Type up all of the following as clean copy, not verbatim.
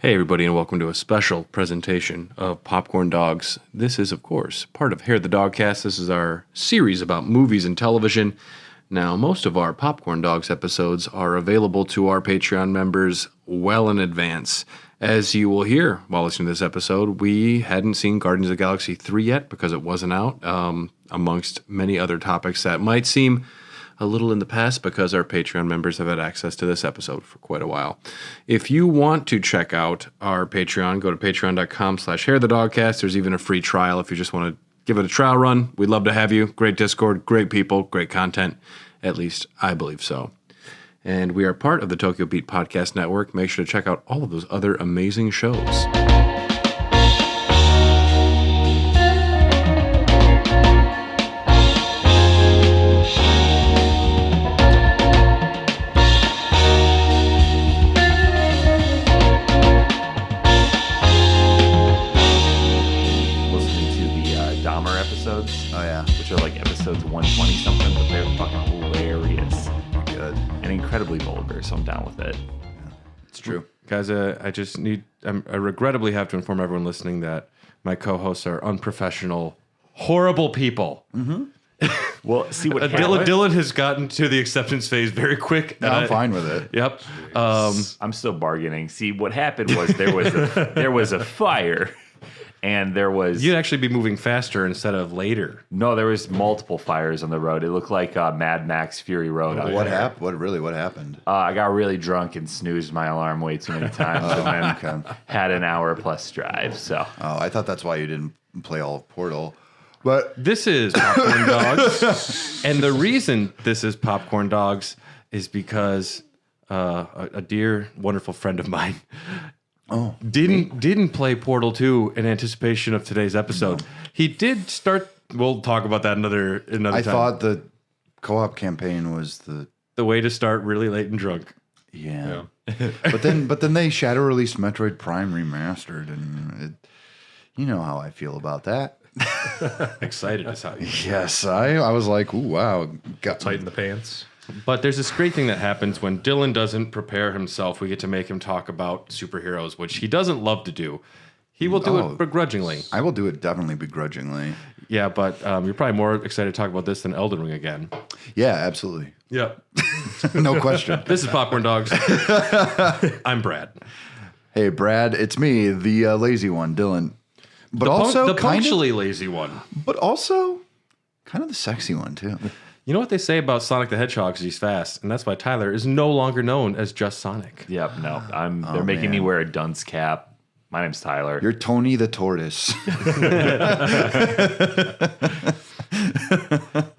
Hey everybody, and welcome to a special presentation of Popcorn Dogs. This is, of course, part of Hair the Dogcast. This is our series about movies and television. Now, most of our Popcorn Dogs episodes are available to our Patreon members well in advance. As you will hear while listening to this episode, we hadn't seen Guardians of the Galaxy 3 yet because it wasn't out, amongst many other topics that might seem a little in the past because our Patreon members have had access to this episode for quite a while. If you want to check out our Patreon, go to patreon.com/hairthedogcast. There's even a free trial if you just want to give it a trial run. We'd love to have you. Great Discord, great people, great content. At least I believe so. And we are part of the Tokyo Beat Podcast Network. Make sure to check out all of those other amazing shows. Which are like episodes 120 something, but they're fucking hilarious. Good. And incredibly vulgar, so I'm down with it. Yeah, it's true. Guys, I regrettably have to inform everyone listening that my co-hosts are unprofessional, horrible people. Mm-hmm. Well, see what Dylan has gotten to the acceptance phase very quick. I'm fine with it. Yep. I'm still bargaining. See, what happened was there was a fire. And there was... You'd actually be moving faster instead of later. No, there was multiple fires on the road. It looked like Mad Max Fury Road. What happened? What happened? I got really drunk and snoozed my alarm way too many times, and then had an hour plus drive. So. Oh, I thought that's why you didn't play all of Portal. But this is Popcorn Dogs, and the reason this is Popcorn Dogs is because a dear, wonderful friend of mine. Oh, didn't play Portal 2 in anticipation of today's episode. No. He did start. We'll talk about that another time. I thought the co-op campaign was the way to start really late and drunk. Yeah. but then they shadow released Metroid Prime Remastered, and you know how I feel about that. Excited is how you feel. Yes, I was like, ooh, wow, got tighten the pants. But there's this great thing that happens when Dylan doesn't prepare himself. We get to make him talk about superheroes, which he doesn't love to do. He will do it begrudgingly. I will do it definitely begrudgingly. Yeah, but you're probably more excited to talk about this than Elden Ring again. Yeah, absolutely. Yep. No question. This is Popcorn Dogs. I'm Brad. Hey, Brad, it's me, the lazy one, Dylan. But the punctually lazy one. But also kind of the sexy one, too. You know what they say about Sonic the Hedgehog is he's fast, and that's why Tyler is no longer known as just Sonic. Yep, no. They're making me wear a dunce cap. My name's Tyler. You're Tony the Tortoise.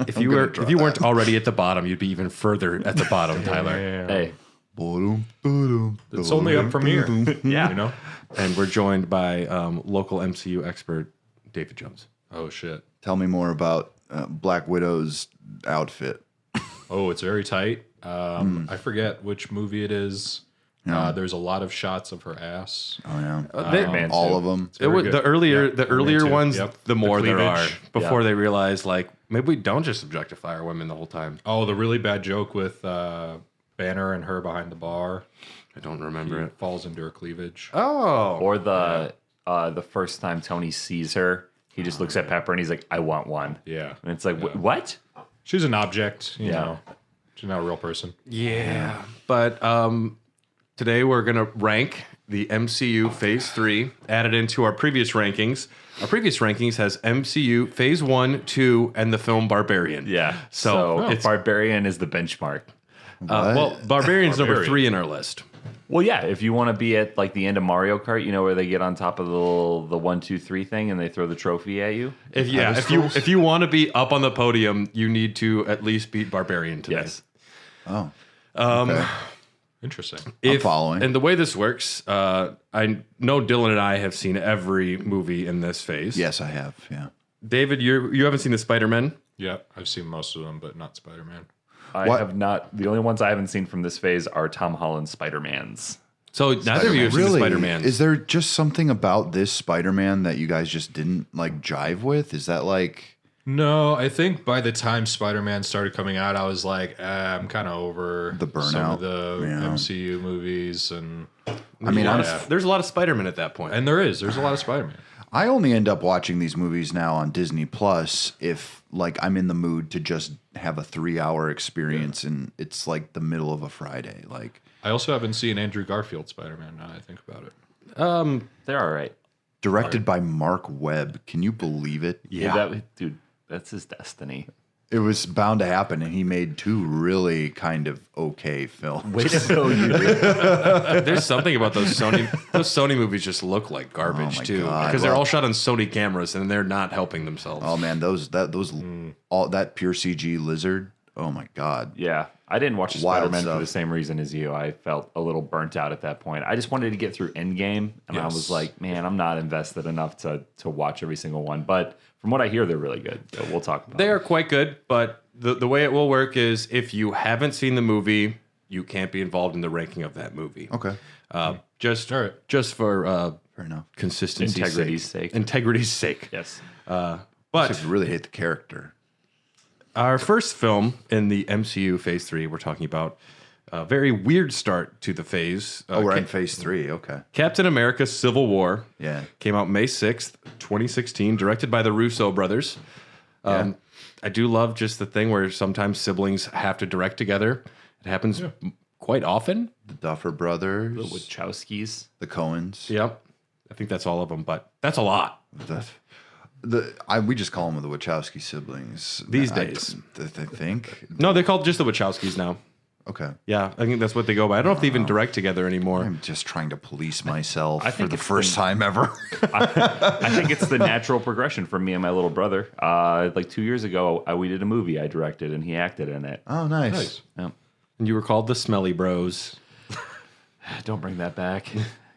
If you weren't already at the bottom, you'd be even further at the bottom, Tyler. Yeah. Hey. It's only up from here. Yeah. You know? And we're joined by local MCU expert, David Jones. Oh, shit. Tell me more about Black Widow's outfit. Oh, it's very tight. I forget which movie it is. Yeah. There's a lot of shots of her ass. Oh yeah, all of them. The earlier ones, yep. the more the there are before Yep. they realize like maybe we don't just objectify our women the whole time. Oh, the really bad joke with Banner and her behind the bar. I don't remember it. Falls into her cleavage. Oh, Or the first time Tony sees her, he just looks at Pepper and he's like, "I want one." Yeah. And it's like, what? She's an object, you Yeah. know. She's not a real person. yeah. But today we're gonna rank the MCU Phase 3, added into our previous rankings. Our previous rankings has MCU Phase 1, 2, and the film Barbarian. Yeah. So it's Barbarian is the benchmark. Barbarian's number 3 in our list. Well, yeah, if you want to be at like the end of Mario Kart, you know, where they get on top of the 1, 2, 3 thing and they throw the trophy at you. If you want to be up on the podium, you need to at least beat Barbarian today. Yes. Oh, okay. Interesting. I'm following. And the way this works, I know Dylan and I have seen every movie in this phase. Yes, I have. Yeah. David, you haven't seen the Spider-Man? Yeah, I've seen most of them, but not Spider-Man. I have not. The only ones I haven't seen from this phase are Tom Holland's Spider-Mans. So neither of you have seen the Spider-Man. Is there just something about this Spider-Man that you guys just didn't like jive with? Is that like No, I think by the time Spider-Man started coming out, I was like, I'm kind of over The burnout. some of the Yeah. MCU movies, and I mean, There's a lot of Spider-Man at that point. and there's a lot of Spider-Man. I only end up watching these movies now on Disney Plus if like I'm in the mood to just have a 3-hour experience and it's like the middle of a Friday. Like I also haven't seen Andrew Garfield Spider-Man. Now that I think about it. They're all right. directed by Mark Webb. Can you believe it? Dude, that's his destiny. It was bound to happen, and he made 2 really kind of okay films. Way to go, you. There's something about those Sony movies just look like garbage Oh my too, God. because they're Well- all shot on Sony cameras and they're not helping themselves. Oh man, all that pure CG lizard. Oh my God. Yeah, I didn't watch Wild Spider-Man for stuff. the same reason as you. I felt a little burnt out at that point. I just wanted to get through Endgame, and I was like, man, I'm not invested enough to watch every single one. But from what I hear, they're really good. So we'll talk about They them. are quite good, but the way it will work is if you haven't seen the movie, you can't be involved in the ranking of that movie. Okay. Just All right. just for Fair enough. consistency's Integrity's sake. Integrity's sake. Yes. I But really hate the character. our first film in the MCU Phase 3, we're talking about a very weird start to the phase. We're in phase 3. Okay. Captain America Civil War. Yeah. Came out May 6th, 2016, directed by the Russo brothers. I do love just the thing where sometimes siblings have to direct together. It happens quite often. The Duffer Brothers, The Wachowskis. the Coens. Yep. I think that's all of them, but that's a lot. We just call them the Wachowski siblings These days. I think. No, they're called just the Wachowskis now. Okay. Yeah, I think that's what they go by. I don't know if they even direct together anymore. I'm just trying to police myself I for think the it's first time ever. I think it's the natural progression for me and my little brother. Like 2 years ago, we did a movie I directed, and he acted in it. Oh, nice. Yeah. And you were called the Smelly Bros. Don't bring that back.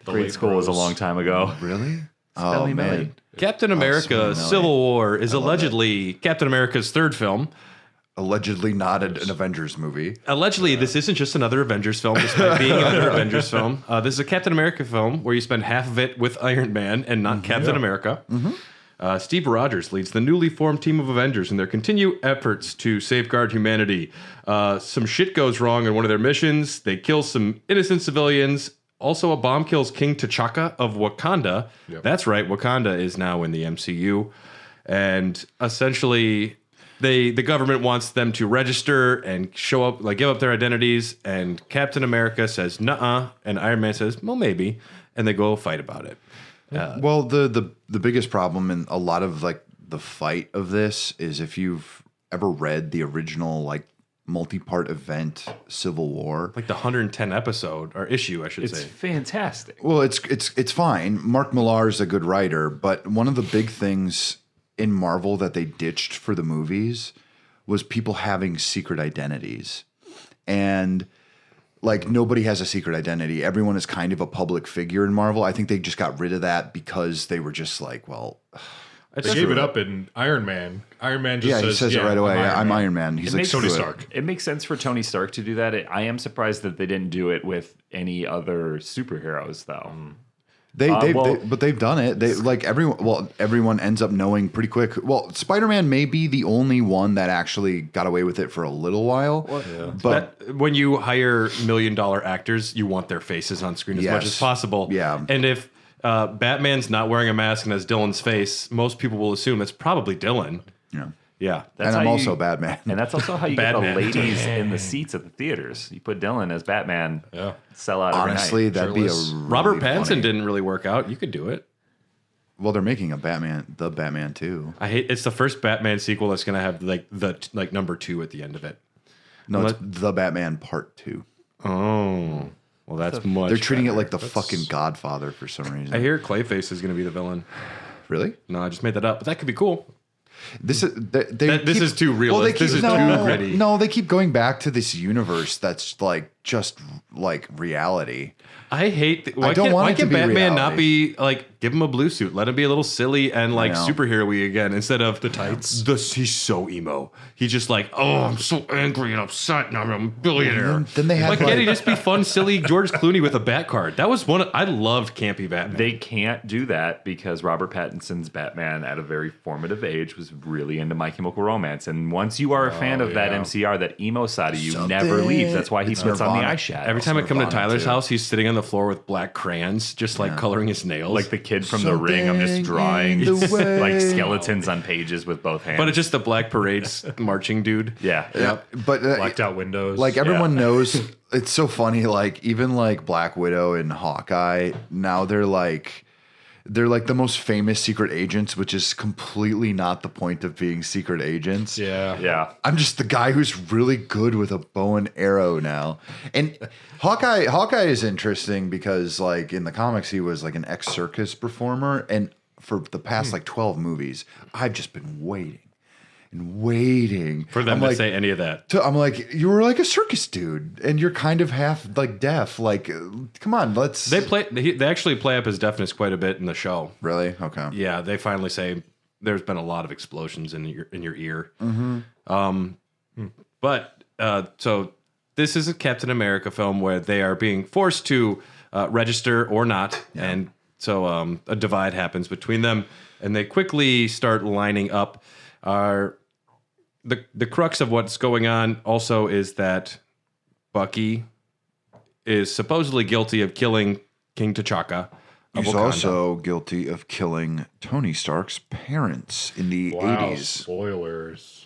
The Grade late school was a bros. long time ago. Really? Smelly Oh, Melly. man. Captain America Smelly. Civil War is allegedly Captain America's third film. Allegedly not an Avengers movie. Allegedly, this isn't just another Avengers film, despite being another Avengers film. This is a Captain America film where you spend half of it with Iron Man and not Captain America. Steve Rogers leads the newly formed team of Avengers in their continued efforts to safeguard humanity. Some shit goes wrong in one of their missions. They kill some innocent civilians. Also, a bomb kills King T'Chaka of Wakanda. Yep. That's right, Wakanda is now in the MCU. And essentially, the government wants them to register and show up, like give up their identities. And Captain America says, nuh-uh. And Iron Man says, well, maybe. And they go fight about it. Well, the biggest problem in a lot of like the fight of this is if you've ever read the original like multi-part event Civil War. Like the 110 episode, or issue, I should It's say. fantastic. Well, it's fine. Mark Millar is a good writer, but one of the big things in Marvel that they ditched for the movies was people having secret identities. And like nobody has a secret identity. Everyone is kind of a public figure in Marvel. I think they just got rid of that because they were just like, well, They gave it up in Iron Man. Iron Man just yeah, says, he says it right away. I'm Iron Man. He's like makes screw Tony it. Stark. It makes sense for Tony Stark to do that. I am surprised that they didn't do it with any other superheroes, though. But they've done it. They like everyone. Well, everyone ends up knowing pretty quick. Well, Spider-Man may be the only one that actually got away with it for a little while. But When you hire $1 million actors, you want their faces on screen as much Yes. as possible. Yeah. And if Batman's not wearing a mask and has Dylan's face, most people will assume it's probably Dylan. yeah, Yeah. and I'm also Batman. And that's also how you get the Batman. ladies in the seats at the theaters. You put Dylan as Batman, Yeah. sell out every Honestly, night. that'd be a Shirtless. really Robert Pattinson funny- didn't really work out. You could do it. Well, they're making the Batman 2. It's the first Batman sequel that's going to have like number 2 at the end of it. No, it's the Batman Part 2. Oh. Well, that's much They're treating better. it like the fucking Godfather for some reason. I hear Clayface is going to be the villain. Really? No, I just made that up, but that could be cool. This is This is too realistic. This is too gritty. No, they keep going back to this universe that's like just like reality. I hate. Why want it to can't be Batman not reality. be like give him a blue suit? Let him be a little silly and like superhero-y again instead of the tights. He's so emo. He's just like, oh, I'm so angry and upset, and I'm a billionaire. Then they have like, can't he just be fun, silly George Clooney with a bat card? That was I loved campy Batman. They can't do that because Robert Pattinson's Batman at a very formative age was really into My Chemical Romance. And once you are a fan of that MCR, that emo side of you never leaves. That's why he puts on the eyeshadow. Every time I come to Tyler's house, he's sitting on the floor with black crayons, just like coloring his nails. Like the kid from The Ring, I'm just drawing like skeletons on pages with both hands. But it's just the Black Parade's marching dude. Yeah. But Blacked out windows. like everyone knows, it's so funny. Like even like Black Widow and Hawkeye, now they're like the most famous secret agents, which is completely not the point of being secret agents. Yeah. I'm just the guy who's really good with a bow and arrow now. And Hawkeye is interesting because like in the comics, he was like an ex-circus performer. And for the past like 12 movies, I've just been waiting For them to say any of that. I'm like, you were like a circus dude and you're kind of half like deaf. Like, come on, let's. They actually play up his deafness quite a bit in the show. Really? Okay. Yeah, they finally say there's been a lot of explosions in your ear. But so this is a Captain America film where they are being forced to register or not, and so a divide happens between them, and they quickly start lining up. The crux of what's going on also is that Bucky is supposedly guilty of killing King T'Chaka. He's also guilty of killing Tony Stark's parents in the 80s. Spoilers.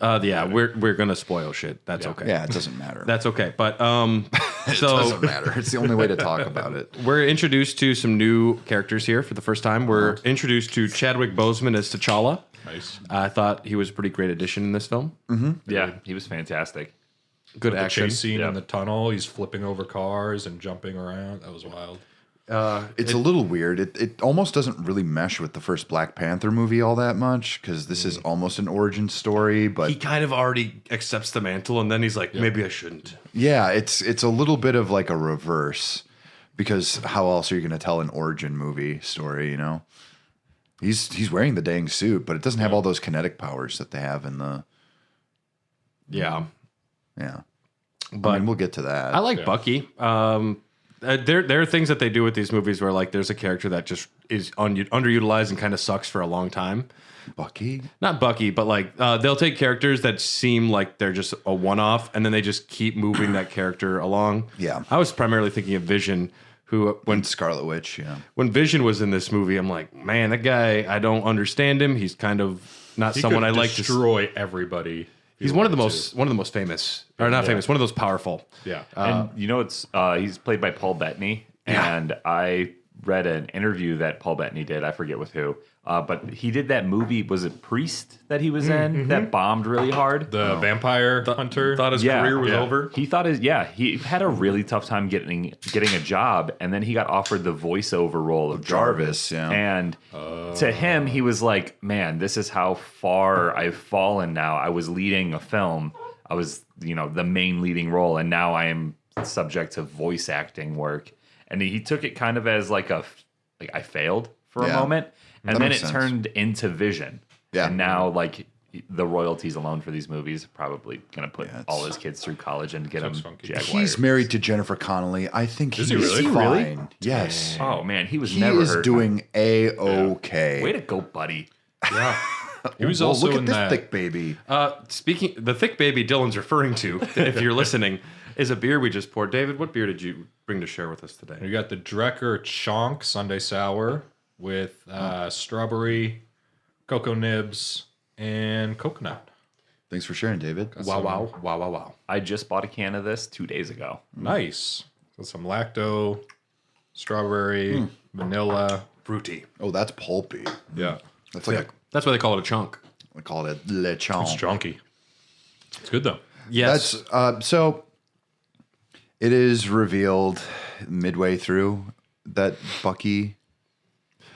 We're gonna spoil shit. That's okay. Yeah, it doesn't matter. That's okay. But it doesn't matter. It's the only way to talk about it. We're introduced to some new characters here for the first time. We're introduced to Chadwick Boseman as T'Challa. Nice. I thought he was a pretty great addition in this film. Yeah, he was fantastic. Good The action. chase scene in the tunnel. He's flipping over cars and jumping around. That was wild. It's a little weird. It almost doesn't really mesh with the first Black Panther movie all that much because this is almost an origin story. But He kind of already accepts the mantle, and then he's like, maybe I shouldn't. yeah, it's a little bit of like a reverse because how else are you going to tell an origin movie story? You know, he's wearing the dang suit, but it doesn't have all those kinetic powers that they have in the. Yeah. But I mean, we'll get to that. I like Bucky. There are things that they do with these movies where like there's a character that just is underutilized and kind of sucks for a long time. Bucky. Not Bucky, but like they'll take characters that seem like they're just a one-off, and then they just keep moving that character along. Yeah. I was primarily thinking of Vision, who when Scarlet Witch. Yeah. when Vision was in this movie, I'm like, man, that guy, I don't understand him. He's kind of not He someone I could like to. destroy everybody. He's one of the most famous, or not famous, one of those powerful. Yeah. And you know, he's played by Paul Bettany, and I read an interview that Paul Bettany did. I forget with who, but he did that movie. Was it Priest that he was in that bombed really hard? The vampire hunter. Thought his career was over. He thought he had a really tough time getting a job, and then he got offered the voiceover role of Jarvis. Yeah. And to him, he was like, "Man, this is how far I've fallen now. I was leading a film. I was, the main leading role, and now I am subject to voice acting work." And he took it kind of as like I failed for a moment, and then it turned into Vision. Yeah. And now the royalties alone for these movies are probably going to put all his kids through college and get them Jaguars. He's married to Jennifer Connelly. I think he's he really? fine. Yes. Oh man, he was He never is hurt. doing A-okay. Way to go, buddy. Yeah. He was Well, also look in at this that. thick baby. Speaking, the thick baby Dylan's referring to, if you're listening, is a beer we just poured. David, what beer did you bring to share with us today? You got the Drecker Chonk Sunday Sour with strawberry, cocoa nibs, and coconut. Thanks for sharing, David. Wow. I just bought a can of this 2 days ago. Nice. So some lacto, strawberry, vanilla. Fruity. Oh, that's pulpy. Yeah. That's like That's why they call it a chunk. we call it lechon. It's chunky. It's good though. Yes. That's so. It is revealed midway through that Bucky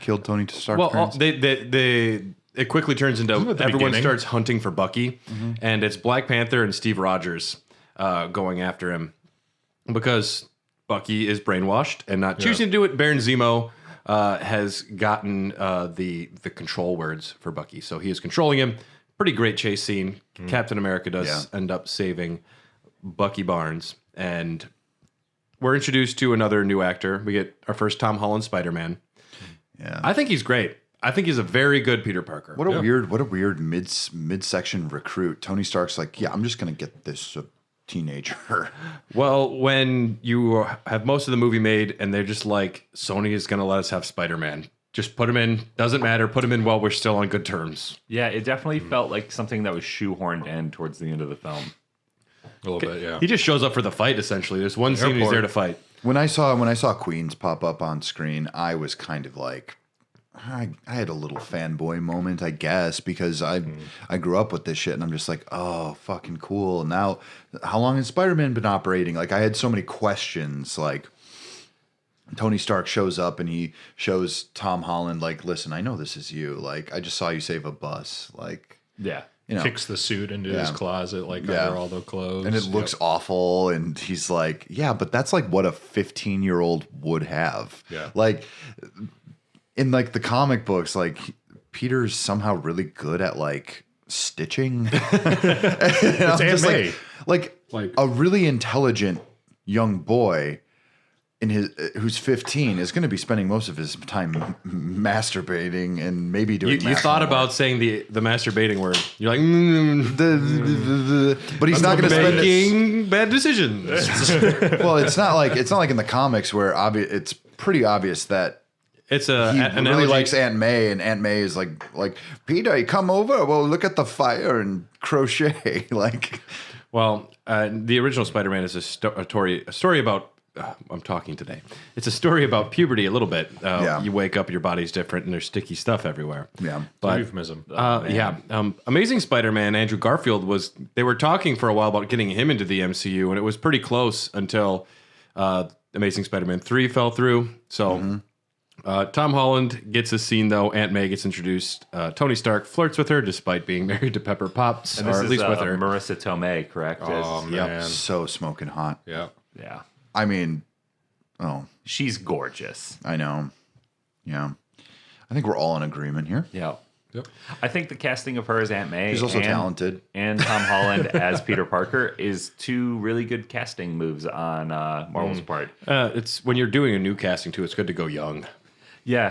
killed Tony Stark's well, parents. it quickly turns into Isn't it the everyone beginning? starts hunting for Bucky, and it's Black Panther and Steve Rogers going after him. because Bucky is brainwashed and not choosing to do it. Baron Zemo has gotten the control words for Bucky, so he is controlling him. Pretty great chase scene. Captain America does end up saving Bucky Barnes, and we're introduced to another new actor. We get our first Tom Holland Spider-Man. Yeah, I think he's great. I think he's a very good Peter Parker. what a weird midsection recruit. Tony Stark's like, yeah, I'm just gonna get this teenager. Well, when you have most of the movie made and they're just like, Sony is going to let us have Spider-Man. Just put him in. Doesn't matter. Put him in while we're still on good terms. Yeah, it definitely felt like something that was shoehorned in towards the end of the film. A little bit, yeah. He just shows up for the fight, essentially. There's one scene he's there to fight. When I saw Queens pop up on screen, I was kind of like, I had a little fanboy moment, I guess, because I grew up with this shit, and I'm just like, oh, fucking cool. Now, how long has Spider-Man been operating? Like, I had so many questions. Like, Tony Stark shows up and he shows Tom Holland, like, listen, I know this is you. Like, I just saw you save a bus. Like, Yeah. you know, Kicks the suit into his closet, like under all the clothes. and it looks awful. And he's like, yeah, but that's like what a 15-year-old would have. Yeah. Like, in like the comic books, like Peter's somehow really good at like stitching. It's Aunt May. Like a really intelligent young boy who's 15 is going to be spending most of his time masturbating and maybe doing. You thought about saying the masturbating word. You're like, but he's not going to spend making bad decisions. Well, it's not like in the comics where it's pretty obvious that It's he an really analogy. likes Aunt May, and Aunt May is like Peter, you come over. Well, look at the fire and crochet. Like, Well, the original Spider-Man is a story about. I'm talking today. It's a story about puberty a little bit. You wake up, your body's different, and there's sticky stuff everywhere. Yeah, but euphemism. Amazing Spider-Man. Andrew Garfield was. They were talking for a while about getting him into the MCU, and it was pretty close until Amazing Spider-Man 3 fell through. So. Tom Holland gets a scene, though. Aunt May gets introduced. Tony Stark flirts with her despite being married to Pepper Potts, And or this at is least with her. Marissa Tomei, correct? Oh, man. so smoking hot. Yeah. Yeah. I mean, She's gorgeous. I know. Yeah, I think we're all in agreement here. Yeah. Yep. I think the casting of her as Aunt May She's also talented. and Tom Holland as Peter Parker is two really good casting moves on Marvel's part. It's when you're doing a new casting too. It's good to go young. Yeah.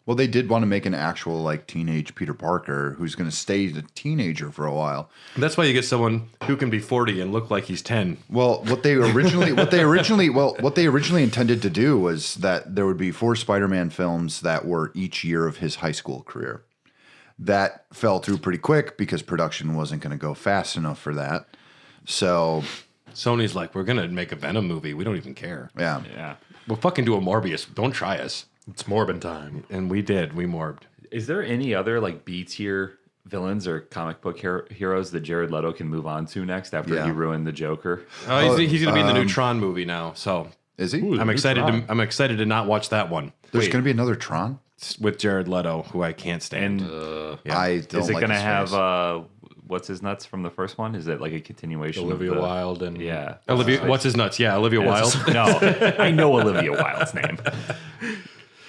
Well, they did want to make an actual like teenage Peter Parker who's going to stay a teenager for a while. That's why you get someone who can be 40 and look like he's 10. Well, what they originally intended to do was that there would be 4 Spider-Man films that were each year of his high school career. That fell through pretty quick because production wasn't going to go fast enough for that. So, Sony's like, we're gonna make a Venom movie. We don't even care. yeah. Yeah. We'll fucking do a Morbius. Don't try us. It's Morbin time. And we did. We morbed. Is there any other like B tier villains or comic book heroes that Jared Leto can move on to next after he ruined the Joker? He's gonna be in the new Tron movie now. So Is he? I'm excited. I'm excited to not watch that one. There's going to be another Tron? It's with Jared Leto, who I can't stand. And I don't is it like going to his have face. what's his nuts from the first one? Is it like a continuation? Olivia of the, Wilde and Yeah. Olivia, what's his nuts? Yeah, Olivia Wilde. No, I know Olivia Wilde's name.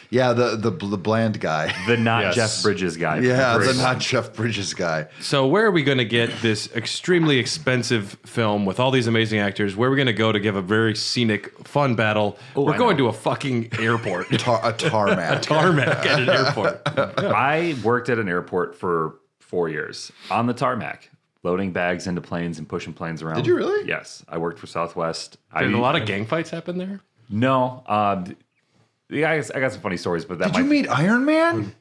Yeah, the bland guy. The not Yes. Jeff Bridges guy. Yeah, the not Jeff Bridges guy. So where are we going to get this extremely expensive film with all these amazing actors? Where are we going to go to give a very scenic, fun battle? We're I going know. to a fucking airport. A tarmac. Tarmac at an airport. I worked at an airport for 4 years on the tarmac, loading bags into planes and pushing planes around. Did you really? Yes. I worked for Southwest. Did a lot of gang fights happen there? No. Yeah, I got some funny stories, but that Did you meet Iron Man?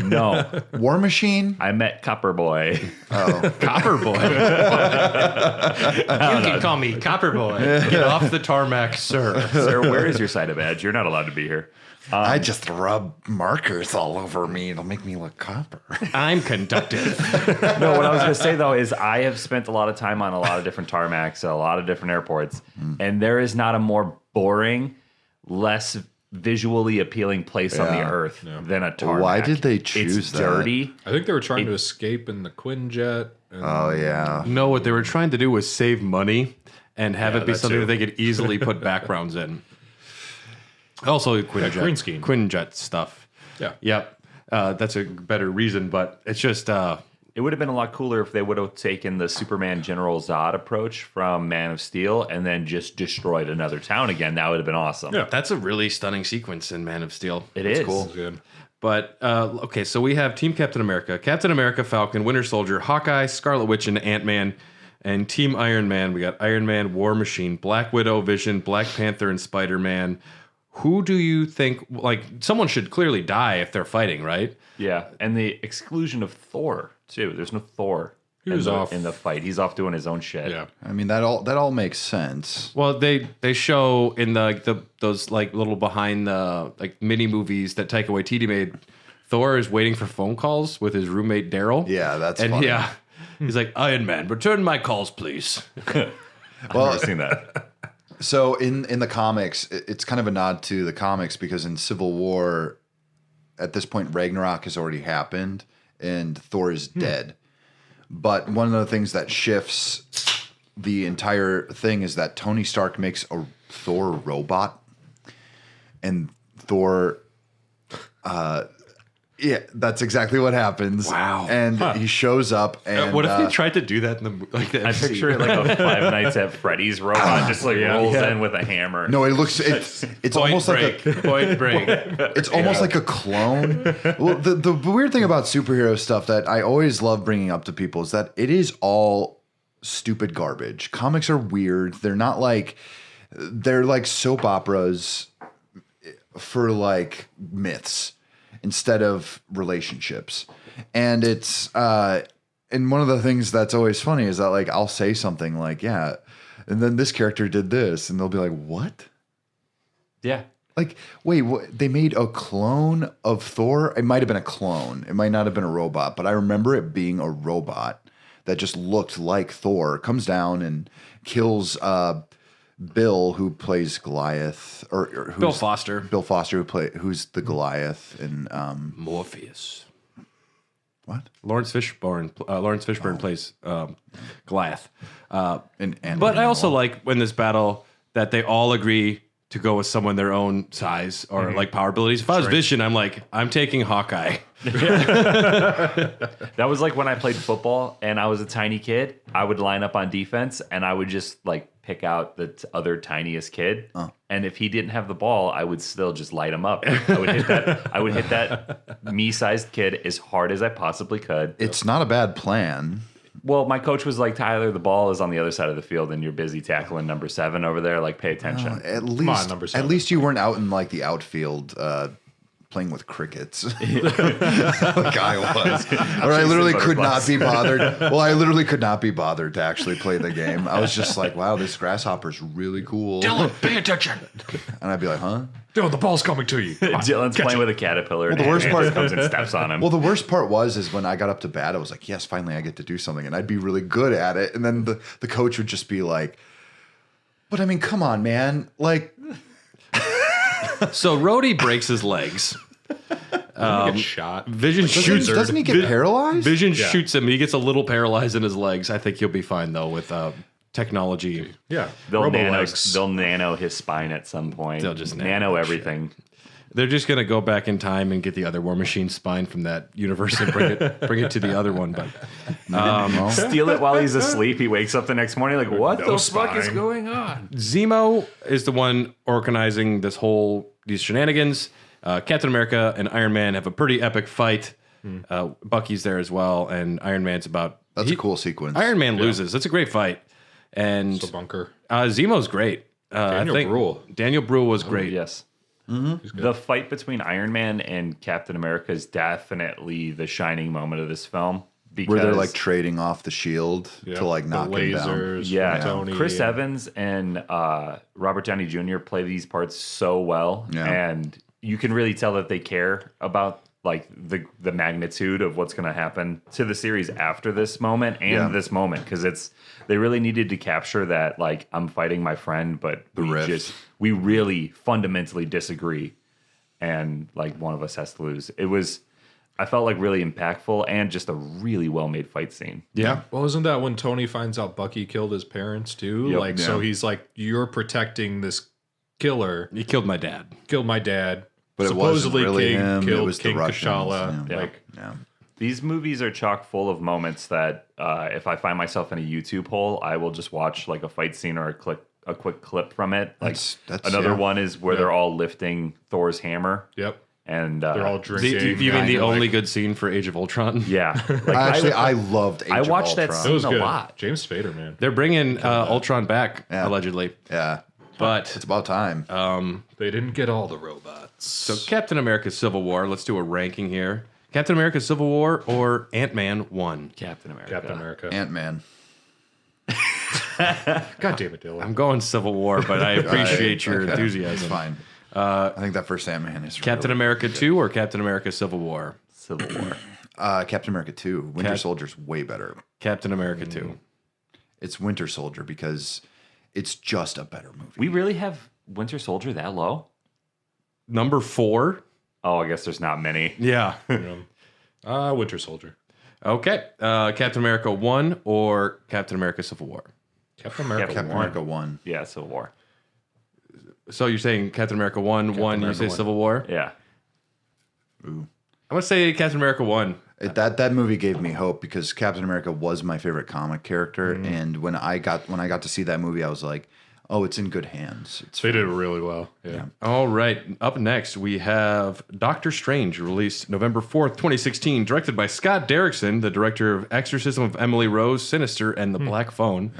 No. War Machine? I met Copper Boy. Copper Boy. You can call me Copper Boy. Get off the tarmac, sir. Sir, where is your side of badge? You're not allowed to be here. I just rub markers all over me. It'll make me look copper. I'm conductive. No, what I was going to say, though, is I have spent a lot of time on a lot of different tarmacs at a lot of different airports, and there is not a more boring, less visually appealing place on the earth than a tarmac. Why did they choose it's that? dirty. I think they were trying to escape in the Quinjet. And Oh, yeah. No, what they were trying to do was save money and have it be that something too. that they could easily put backgrounds in. Also, green screen. Quinjet stuff. Yeah. Yep. That's a better reason, but it's just It would have been a lot cooler if they would have taken the Superman General Zod approach from Man of Steel and then just destroyed another town again. That would have been awesome. Yeah. that's a really stunning sequence in Man of Steel. It is. cool. Good. But okay, so we have Team Captain America, Falcon, Winter Soldier, Hawkeye, Scarlet Witch, and Ant-Man. And Team Iron Man, we got Iron Man, War Machine, Black Widow, Vision, Black Panther, and Spider-Man. Who do you think, like, someone should clearly die if they're fighting, right? Yeah, and the exclusion of Thor too. There's no Thor was off. in the fight. He's off doing his own shit. Yeah. I mean, that all makes sense. Well, they show in those like little behind the like mini movies that Taika Waititi made, Thor is waiting for phone calls with his roommate Daryl. Yeah, that's and funny. yeah, he's like, Iron Man, return my calls, please. I've never seen that. So in the comics, it's kind of a nod to the comics because in Civil War, at this point, Ragnarok has already happened and Thor is dead. But one of the things that shifts the entire thing is that Tony Stark makes a Thor robot, and Thor. Yeah, that's exactly what happens. Wow. And he shows up, and What if they tried to do that in the like the I MCU? picture it like a Five Nights at Freddy's robot just like rolls in with a hammer. No, it's Point almost break. like a Point break. it's almost like a clone. Well, the weird thing about superhero stuff that I always love bringing up to people is that it is all stupid garbage. Comics are weird. They're like soap operas for like myths instead of relationships. And it's and one of the things that's always funny is that like I'll say something like, yeah, and then this character did this, and they'll be like, what? Yeah. Like, wait, what? They made a clone of Thor? It might have been a clone. It might not have been a robot, but I remember it being a robot that just looked like Thor, comes down and kills Bill, who plays Goliath, or who's Bill Foster. Bill Foster, who's the Goliath, and Morpheus. what? Lawrence Fishburne plays Goliath. And But I also like when this battle that they all agree to go with someone their own size or like power abilities. If I was Vision, I'm like, I'm taking Hawkeye. That was like when I played football and I was a tiny kid. I would line up on defense and I would just like pick out the other tiniest kid. And if he didn't have the ball, I would still just light him up. I would hit that me-sized kid as hard as I possibly could. it's not a bad plan. Well, my coach was like, Tyler, the ball is on the other side of the field and you're busy tackling number 7 over there. Like, pay attention. At number least, 7. at least you weren't out in like the outfield playing with crickets, like I was. Or I literally could not be bothered. Well, I literally could not be bothered to actually play the game. I was just like, wow, this grasshopper's really cool. Dylan, pay attention. And I'd be like, huh? Dylan, the ball's coming to you. Dylan's playing with a caterpillar. the worst part- comes and steps on him. Well, the worst part is when I got up to bat, I was like, yes, finally I get to do something. And I'd be really good at it. And then the coach would just be like, but I mean, come on, man. Like, So Rhodey breaks his legs. Get shot. Vision shoots. doesn't he get paralyzed? Vision shoots him. He gets a little paralyzed in his legs. I think he'll be fine though with technology. Yeah. They'll Robo-legs. nano his spine at some point. They'll just nano nano that everything. They're just gonna go back in time and get the other War Machine spine from that universe and bring it to the other one. But Steal it while he's asleep. He wakes up the next morning like, what No the fuck is spine. going on? Zemo is the one organizing these shenanigans. Captain America and Iron Man have a pretty epic fight. Bucky's there as well, and Iron Man's about. That's a cool sequence. Iron Man loses. It's a great fight, and It's a bunker. Zemo's great. Daniel Bruhl. Daniel Bruhl was great. Yes. The fight between Iron Man and Captain America is definitely the shining moment of this film. Because Where they're like trading off the shield to like the knock him down. lasers. yeah, from Tony. Chris Evans and Robert Downey Jr. play these parts so well, Yeah. and you can really tell that they care about like the magnitude of what's going to happen to the series after this moment and this moment, because they really needed to capture that like I'm fighting my friend, but we really fundamentally disagree, and like one of us has to lose. It was I felt like really impactful and just a really well made fight scene. Yeah. Well, isn't that when Tony finds out Bucky killed his parents too? Yep. Like, so he's like, you're protecting this killer. He killed my dad. Killed my dad. But it wasn't really King him. It killed was the King Russians. T'Challa. Yeah. Like, Yeah. These movies are chock full of moments that if I find myself in a YouTube hole, I will just watch like a fight scene or a quick clip from it. Like That's another yeah. one is where they're all lifting Thor's hammer. yep. And They're all Do drinking. you mean the and, only good scene for Age of Ultron? yeah. Like, I loved Age I of watched that Ultron. It was a good. lot. James Spader, man. They're bringing Ultron back, Yeah. allegedly. Yeah. But It's about time. They didn't get all the robots. so Captain America Civil War, let's do a ranking here. Captain America Civil War or Ant-Man 1? Captain America. Captain America. Ant-Man. God damn it, Dylan. I'm going Civil War, but I appreciate your Okay. enthusiasm. It's fine. I think that first Ant-Man is Captain really America 2 or Captain America Civil War? Civil War. Captain America 2. Winter Soldier's way better. Captain America 2. It's Winter Soldier because it's just a better movie. We really have Winter Soldier that low? Number 4? Oh, I guess there's not many. Yeah. Winter Soldier. Okay. Captain America 1 or Captain America Civil War? Captain America. Captain America 1. Yeah, Civil War. So you're saying Captain America 1, you America say 1. Civil War? Yeah. Ooh. I'm going to say Captain America 1. That movie gave me hope because Captain America was my favorite comic character, and when I got to see that movie, I was like, "Oh, it's in good hands." They did it really well. Yeah. All right. Up next, we have Doctor Strange, released November 4th, 2016, directed by Scott Derrickson, the director of Exorcism of Emily Rose, Sinister, and The Black Phone.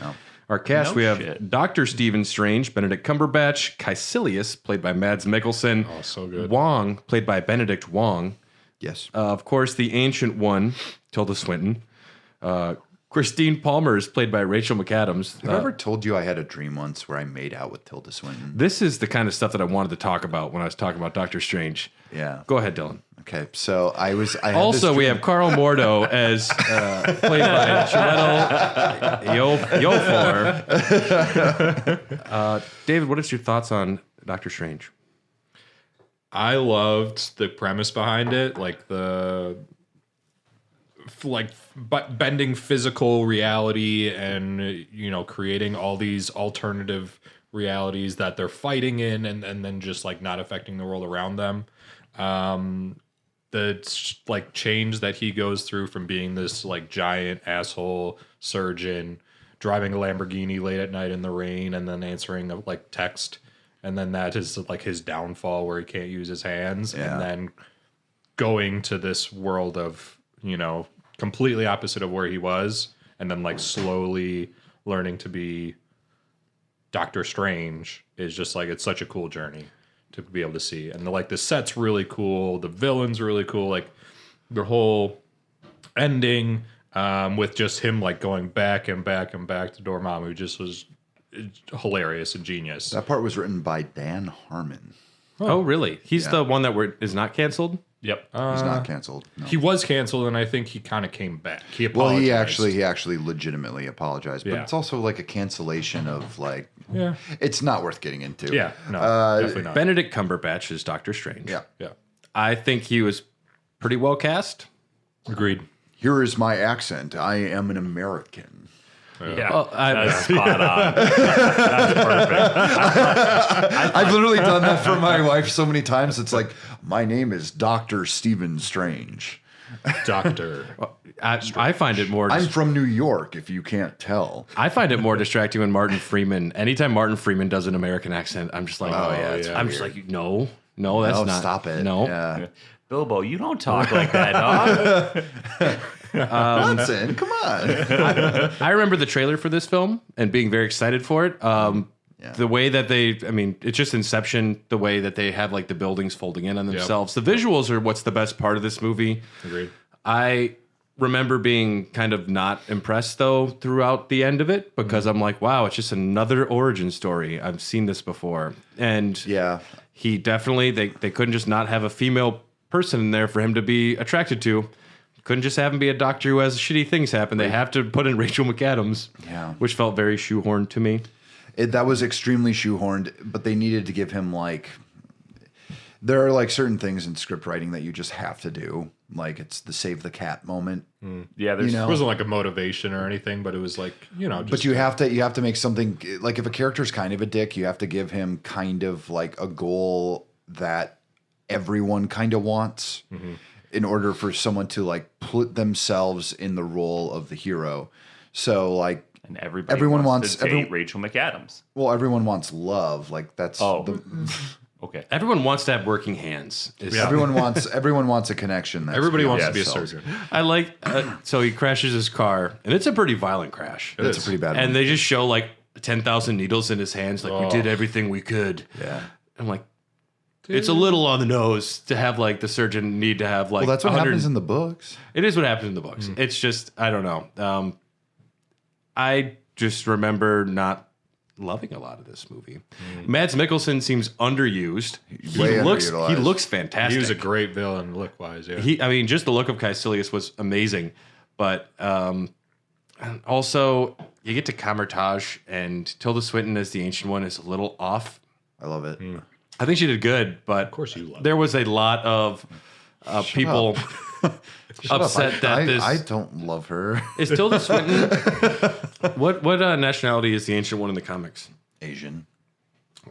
Our cast, we have shit. Dr. Stephen Strange, Benedict Cumberbatch, Caecilius, played by Mads Mikkelsen, Oh, so good. Wong, played by Benedict Wong, Yes. of course, the Ancient One, Tilda Swinton, Christine Palmer is played by Rachel McAdams. Have I ever told you I had a dream once where I made out with Tilda Swinton? This is the kind of stuff that I wanted to talk about when I was talking about Doctor Strange. Yeah. Go ahead, Dylan. Okay. So I had Also, this we dream- have Carl Mordo as played by Chiwetel Ejiofor. David, what is your thoughts on Doctor Strange? I loved the premise behind it, bending physical reality and creating all these alternative realities that they're fighting in, and then just like not affecting the world around them. The change that he goes through from being this like giant asshole surgeon driving a Lamborghini late at night in the rain and then answering a text. And then that is like his downfall where he can't use his hands. Yeah. And then going to this world of, completely opposite of where he was. And then slowly learning to be Doctor Strange is just it's such a cool journey to be able to see. And the set's really cool. The villain's really cool. The whole ending with just him going back and back and back to Dormammu just was hilarious and genius. That part was written by Dan Harmon. Oh, really? He's the one that is not canceled? Yep. He's not canceled. No. He was canceled, and I think he kind of came back. He apologized. Well, he actually legitimately apologized, but Yeah. it's also a cancellation of Yeah. it's not worth getting into. Yeah. No, definitely not. Benedict Cumberbatch is Doctor Strange. Yeah. Yeah. I think he was pretty well cast. Agreed. Here is my accent. I am an American. Yeah. Well, That's spot on. That's perfect. I've literally done that for my wife so many times. It's like, my name is Dr. Stephen Strange. Doctor. I find it more. I'm from New York, if you can't tell. I find it more distracting when Martin Freeman. Anytime Martin Freeman does an American accent, I'm just like, Oh, yeah, it's I'm just like, no, that's No, not. stop it. No, Yeah. Bilbo, you don't talk like that, dog. Johnson, come on. I remember the trailer for this film and being very excited for it. The way that it's just Inception, the way that they have the buildings folding in on themselves. The visuals are what's the best part of this movie. Agreed. I remember being kind of not impressed, though, throughout the end of it, because I'm like, wow, it's just another origin story. I've seen this before. And Yeah. he definitely, they couldn't just not have a female person in there for him to be attracted to. Couldn't just have him be a doctor who has shitty things happen. They have to put in Rachel McAdams, which felt very shoehorned to me. That was extremely shoehorned, but they needed to give him there are like certain things in script writing that you just have to do. Like it's the save the cat moment. Yeah, there's You know? It wasn't like a motivation or anything, but it was like, just But you have to make something like if a character's kind of a dick, you have to give him kind of like a goal that everyone kind of wants in order for someone to like put themselves in the role of the hero. So like and everyone wants to date Rachel McAdams. Well, everyone wants love. Like that's Okay. Everyone wants to have working hands. everyone wants a connection. That's everybody wants to beyond be a themselves. surgeon. I like, so he crashes his car, and it's a pretty violent crash. That's a pretty bad one. And they just show like 10,000 needles in his hands, like we did everything we could. Yeah. I'm like, it's a little on the nose to have like the surgeon need to have like. Well, that's what happens in the books. It is what happens in the books. It's just I don't know. I just remember not loving a lot of this movie. Mads Mikkelsen seems underused. He underutilized. looks fantastic. He was a great villain look wise. Yeah. I mean, just the look of Caecilius was amazing. But also, you get to Camertage, and Tilda Swinton as the Ancient One is a little off. I love it. I think she did good, but of course you love there was a lot of people upset that this. I don't love her. Is Tilda Swinton? what nationality is the Ancient One in the comics? Asian.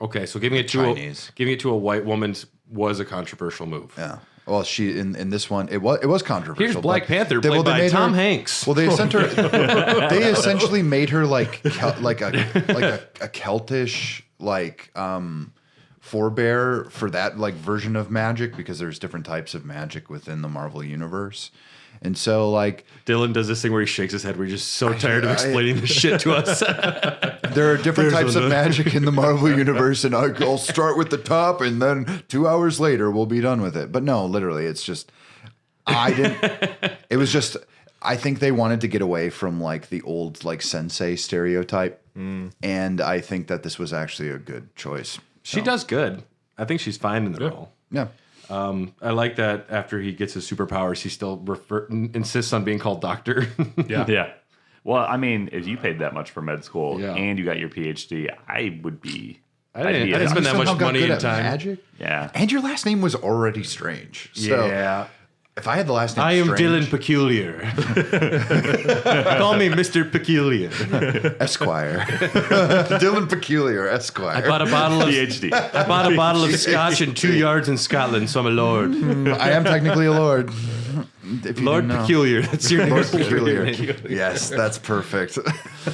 Okay, so giving it to a white woman was a controversial move. Yeah. Well, she in this one it was controversial. Here's Black but Panther played by Tom Hanks. Well, they sent her. They essentially made her like a Celtish forebear for that like version of magic because there's different types of magic within the Marvel universe. And so, like... Dylan does this thing where he shakes his head. We're just so tired of explaining this shit to us. There are different types of magic in the Marvel universe, and I'll start with the top, and then 2 hours later, we'll be done with it. But no, literally, it's just... It was just... I think they wanted to get away from, like, the old, like, sensei stereotype. And I think that this was actually a good choice. She does good. I think she's fine in the role. Yeah. I like that after he gets his superpowers, he still insists on being called doctor. Yeah. Well, I mean, if you paid that much for med school and you got your PhD, I would be. I didn't spend that much money and time. Magic? Yeah. And your last name was already Strange. So Yeah. if I had the last name I am Strange, Dylan Peculiar. Call me Mr. Peculiar. Esquire. Dylan Peculiar, Esquire. I bought a bottle of PhD. I bought a bottle of scotch and 2 yards in Scotland, so I'm a lord. I am technically a lord. If you Lord didn't know. Peculiar. That's your name. Lord Peculiar. Yes, that's perfect.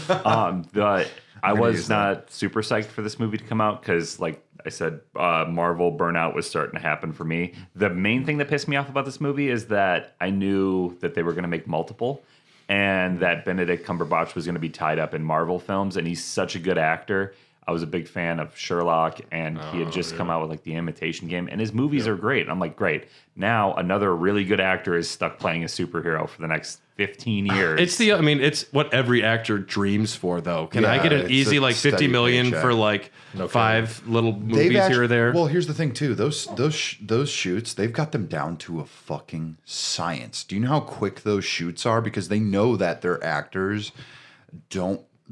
But I was use that. not super psyched for this movie to come out because, like I said, Marvel burnout was starting to happen for me. The main thing that pissed me off about this movie is that I knew that they were going to make multiple and that Benedict Cumberbatch was going to be tied up in Marvel films, and he's such a good actor. I was a big fan of Sherlock, and he had just come out with like The Imitation Game, and his movies are great. I'm like, great. Now another really good actor is stuck playing a superhero for the next 15 years. It's what every actor dreams for, though. Can I get an it's easy a like 50 steady million paycheck. for like 5 little movies here or there? Well, here's the thing too. Those shoots, they've got them down to a fucking science. Do you know how quick those shoots are? Because they know that their actors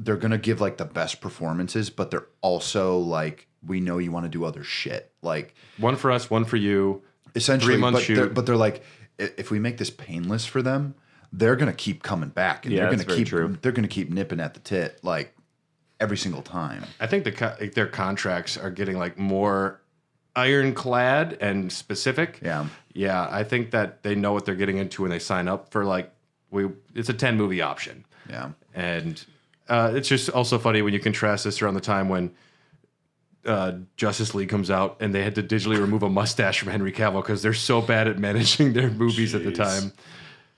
they're going to give like the best performances, but they're also like, we know you want to do other shit. Like one for us, one for you. Essentially, 3 months shoot. but they're like, if we make this painless for them, they're going to keep coming back, and Yeah, they're that's going to very keep true. they're going to keep nipping at the tit like every single time. I think their contracts are getting like more ironclad and specific. Yeah. I think that they know what they're getting into when they sign up for like it's a 10 movie option. Yeah. And it's just also funny when you contrast this around the time when Justice League comes out and they had to digitally remove a mustache from Henry Cavill because they're so bad at managing their movies at the time.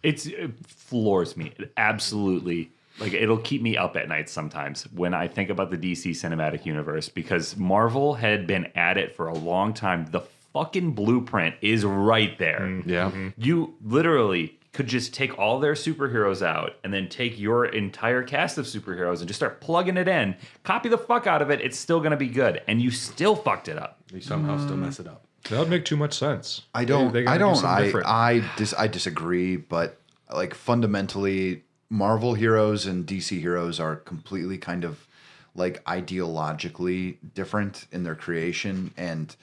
It floors me. It absolutely, like, it'll keep me up at night sometimes when I think about the DC cinematic universe because Marvel had been at it for a long time. The fucking blueprint is right there. Yeah. You literally could just take all their superheroes out and then take your entire cast of superheroes and just start plugging it in, copy the fuck out of it. It's still going to be good. And you still fucked it up. You somehow still mess it up. That would make too much sense. I don't. They gotta do something different. I disagree, but like fundamentally, Marvel heroes and DC heroes are completely kind of like ideologically different in their creation, and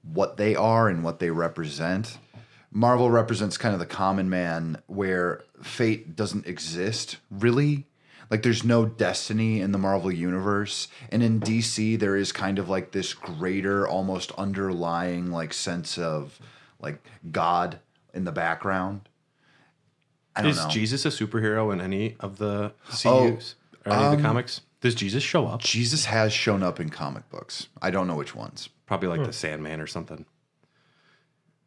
what they are and what they represent. Marvel represents kind of the common man where fate doesn't exist, really. Like, there's no destiny in the Marvel universe. And in DC, there is kind of like this greater, almost underlying like sense of like God in the background. I don't know. Is Jesus a superhero in any of the CUs or any of the comics? Does Jesus show up? Jesus has shown up in comic books. I don't know which ones. Probably like the Sandman or something.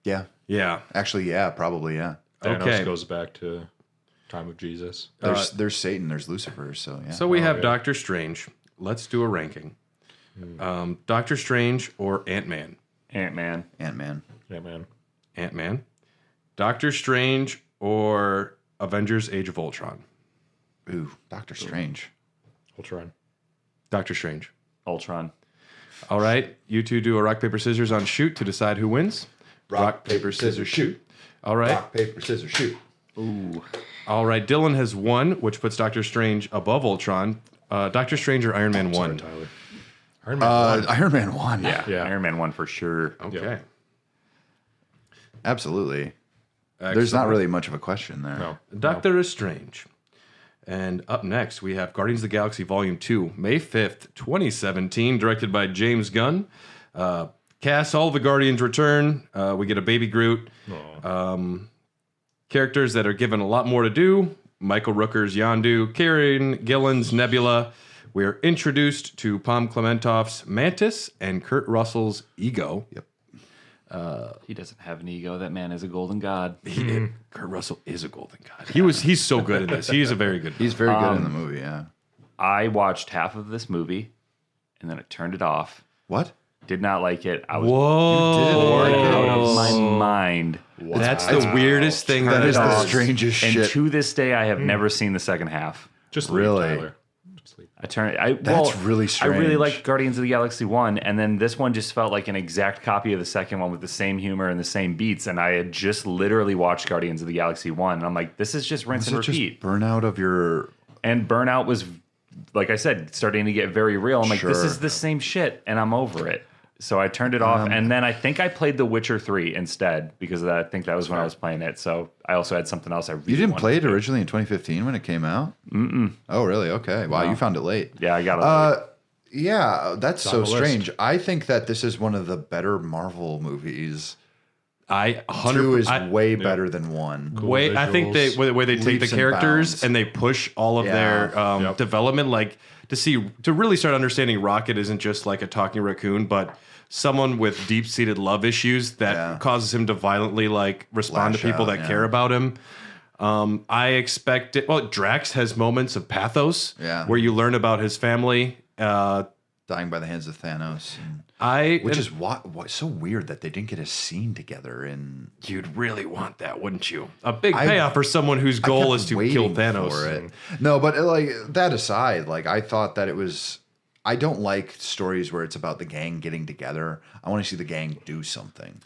Yeah. Yeah. Actually, yeah, probably, yeah. Thanos Okay. goes back to time of Jesus. There's Satan, there's Lucifer, so yeah. So we have Doctor Strange. Let's do a ranking. Doctor Strange or Ant-Man? Ant-Man. Ant-Man. Yeah, man. Ant-Man. Doctor Strange or Avengers Age of Ultron? Ooh, Doctor Strange. Ultron. Doctor Strange. Ultron. All right. You two do a rock, paper, scissors on shoot to decide who wins. Rock, paper, scissors, shoot. All right. Rock, paper, scissors, shoot. Ooh. All right. Dylan has won, which puts Doctor Strange above Ultron. Doctor Strange or Iron Man 1? Tyler. Iron Man. Iron Man 1. Yeah. Iron Man 1 for sure. Okay. Absolutely. There's Excellent. not really much of a question there. No. Doctor Strange. And up next, we have Guardians of the Galaxy Volume 2, May 5th, 2017, directed by James Gunn. Cast, all the Guardians return. We get a baby Groot. Characters that are given a lot more to do. Michael Rooker's Yondu, Kieran Gillen's Nebula. We're introduced to Pom Klementoff's Mantis and Kurt Russell's Ego. Yep. He doesn't have an ego. That man is a golden god. Kurt Russell is a golden god. He's so good in this. He's a very good. He's very good in the movie, yeah. I watched half of this movie, and then I turned it off. What? Did not like it. I was Whoa. bored out of my mind. That's the weirdest thing That is the off. strangest And shit. to this day, I have never seen the second half. Just leave, Really? Tyler. Just leave. I turned. That's really I really strange. liked Guardians of the Galaxy 1, and then this one just felt like an exact copy of the second one with the same humor and the same beats. And I had just literally watched Guardians of the Galaxy 1, and I'm like, this is just rinse Is and it just repeat. burnout of your... And Burnout was, like I said, starting to get very real. I'm like, this Sure. is the same shit, and I'm over it. So I turned it off, and then I think I played The Witcher 3 instead, because I think that was when I was playing it. So I also had something else I really You didn't wanted play it to do. originally in 2015 when it came out? Mm-mm. Oh, really? Okay. Wow, you found it late. Yeah, I got it. Yeah, that's so on the list. strange. I think that this is one of the better Marvel movies. I 2 is I- way better than 1. way. I think visuals. the way they take the Leaps and characters bounds. and they push all of Yeah. their Yep. development, like to really start understanding Rocket isn't just like a talking raccoon, but someone with deep-seated love issues that Yeah. causes him to violently like respond Lash to people out, that yeah. care about him. I expect it. Well, Drax has moments of pathos, Yeah. where you learn about his family. Dying by the hands of Thanos. Which Is what so weird that they didn't get a scene together in... you'd really want that, wouldn't you? A big I- payoff for someone whose goal kept is to kill waiting Thanos. for it. No, but like that aside, like I thought that it was... I don't like stories where it's about the gang getting together. I want to see the gang do something.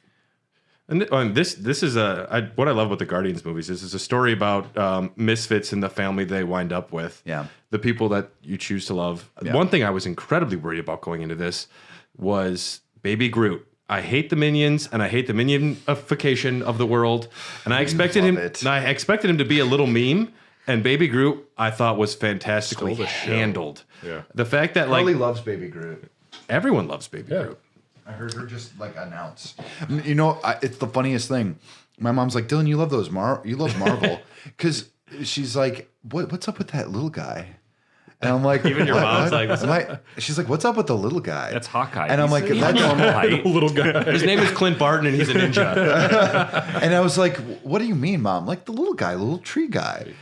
And this is what I love about the Guardians movies is a story about misfits in the family they wind up with. Yeah. The people that you choose to love. Yeah. One thing I was incredibly worried about going into this was Baby Groot. I hate the minions and I hate the minionification of the world. And I expected love him it. and I expected him to be a little meme. And Baby Groot, I thought was fantastically Stole the show. handled. Yeah. The fact that Carly like loves Baby Groot. everyone loves Baby Yeah. Groot. I heard her just like announce. You know, it's the funniest thing. My mom's like, Dylan, you love those you love Marvel, because she's like, what's up with that little guy? And I'm like, Even your "What? mom's like, what's she's like, what's up with the little guy? That's Hawkeye. And I'm like, He's that's normal height. Little guy. His name is Clint Barton and he's a ninja. And I was like, what do you mean, Mom? Like the little guy, little tree guy.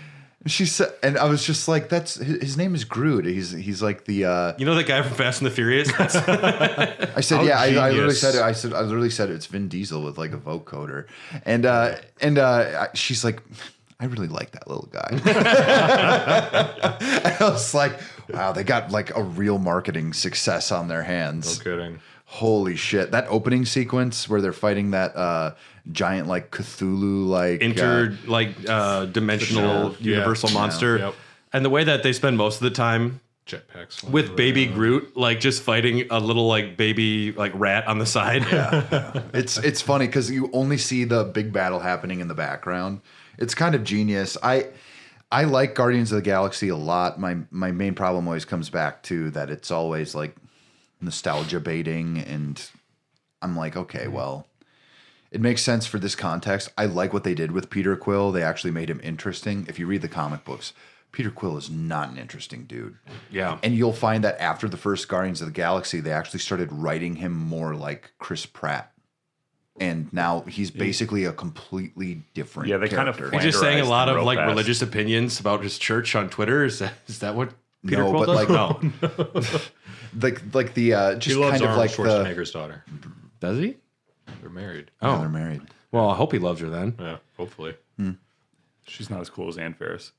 And she said, and I was just like, that's his name is Groot. He's like the. You know that guy from Fast and the Furious? I said, How yeah. I literally genius. said it. I literally said it's Vin Diesel with like a vote coder, and she's like, I really like that little guy. And I was like, wow, they got like a real marketing success on their hands. No kidding. Holy shit! That opening sequence where they're fighting that giant like Cthulhu like dimensional Yeah. universal Yeah. monster, Yep. and the way that they spend most of the time Jetpacks. with baby Groot, like just fighting a little like baby like rat on the side. It's funny because you only see the big battle happening in the background. It's kind of genius. I like Guardians of the Galaxy a lot. My main problem always comes back to that it's always like nostalgia baiting, and I'm like, okay, well, it makes sense for this context. I like what they did with Peter Quill. They actually made him interesting. If you read the comic books, Peter Quill is not an interesting dude. Yeah. And you'll find that after the first Guardians of the Galaxy, they actually started writing him more like Chris Pratt. And now he's basically a completely different Yeah, they kind of character. He's just saying a lot of real like fast. religious opinions about his church on Twitter. Is that what Peter No, Quill but does? like- No. like the He just loves kind of Arnold like the Schwarzenegger's daughter. Does he? They're married. yeah, they're married. Well, I hope he loves her then. Yeah, hopefully. She's not as cool as Ann Faris.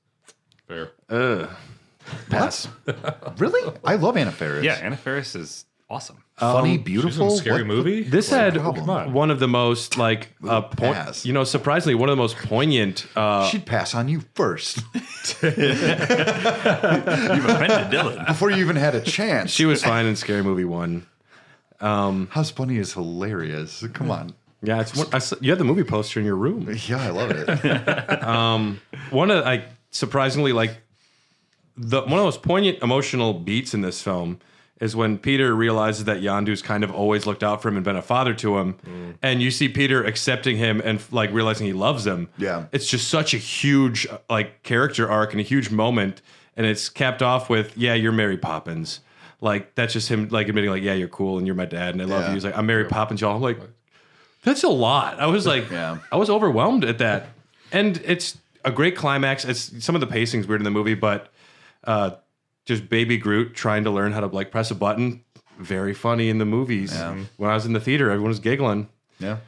Fair. Pass. Really? I love Anna Faris. Yeah, Anna Faris is awesome. Funny, She's in beautiful. a scary What- movie. This had problem? Come on. one of the most like pass. surprisingly one of the most poignant. She'd pass on you first You've offended Dylan. before you even had a chance. She was fine in Scary Movie 1. House Bunny is hilarious. Come on. Yeah, you had the movie poster in your room. Yeah, I love it. One of like surprisingly like one of the most poignant emotional beats in this film is when Peter realizes that Yondu's kind of always looked out for him and been a father to him, and you see Peter accepting him and like realizing he loves him. Yeah. It's just such a huge like character arc and a huge moment, and it's capped off with, "Yeah, you're Mary Poppins." Like that's just him like admitting like, "Yeah, you're cool and you're my dad and I love Yeah. you." He's like, "I'm Mary Poppins, y'all." I'm like, that's a lot. I was like, Yeah. I was overwhelmed at that, and it's a great climax. It's some of the pacing's weird in the movie, but just baby Groot trying to learn how to like press a button, very funny in the movies. Yeah. When I was in the theater, everyone was giggling. Yeah.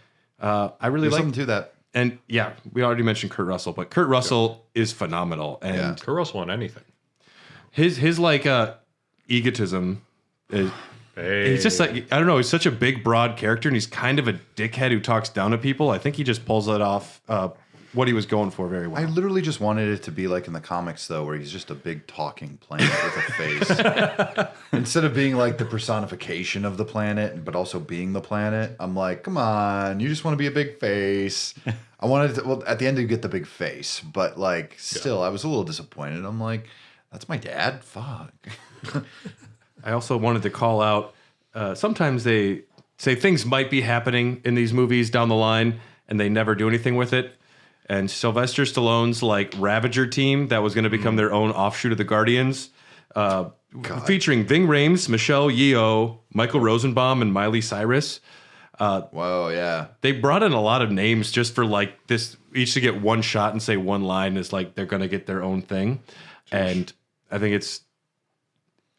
I really There's like, something to that. and yeah, we already mentioned Kurt Russell, but Kurt Russell is phenomenal, and Yeah. Kurt Russell on anything. his like egotism is. Hey. He's just like, I don't know, he's such a big, broad character, and he's kind of a dickhead who talks down to people. I think he just pulls it off what he was going for very well. I literally just wanted it to be like in the comics, though, where he's just a big talking planet with a face. Instead of being like the personification of the planet, but also being the planet, I'm like, come on, you just want to be a big face. I wanted to, well, at the end, you get the big face, but like, still, I was a little disappointed. I'm like, that's my dad? Fuck. I also wanted to call out, sometimes they say things might be happening in these movies down the line, and they never do anything with it. And Sylvester Stallone's like Ravager team that was going to become their own offshoot of the Guardians, featuring Ving Rhames, Michelle Yeoh, Michael Rosenbaum, and Miley Cyrus. Whoa, yeah. They brought in a lot of names just for like this, each to get one shot and say one line is like they're going to get their own thing. And I think it's,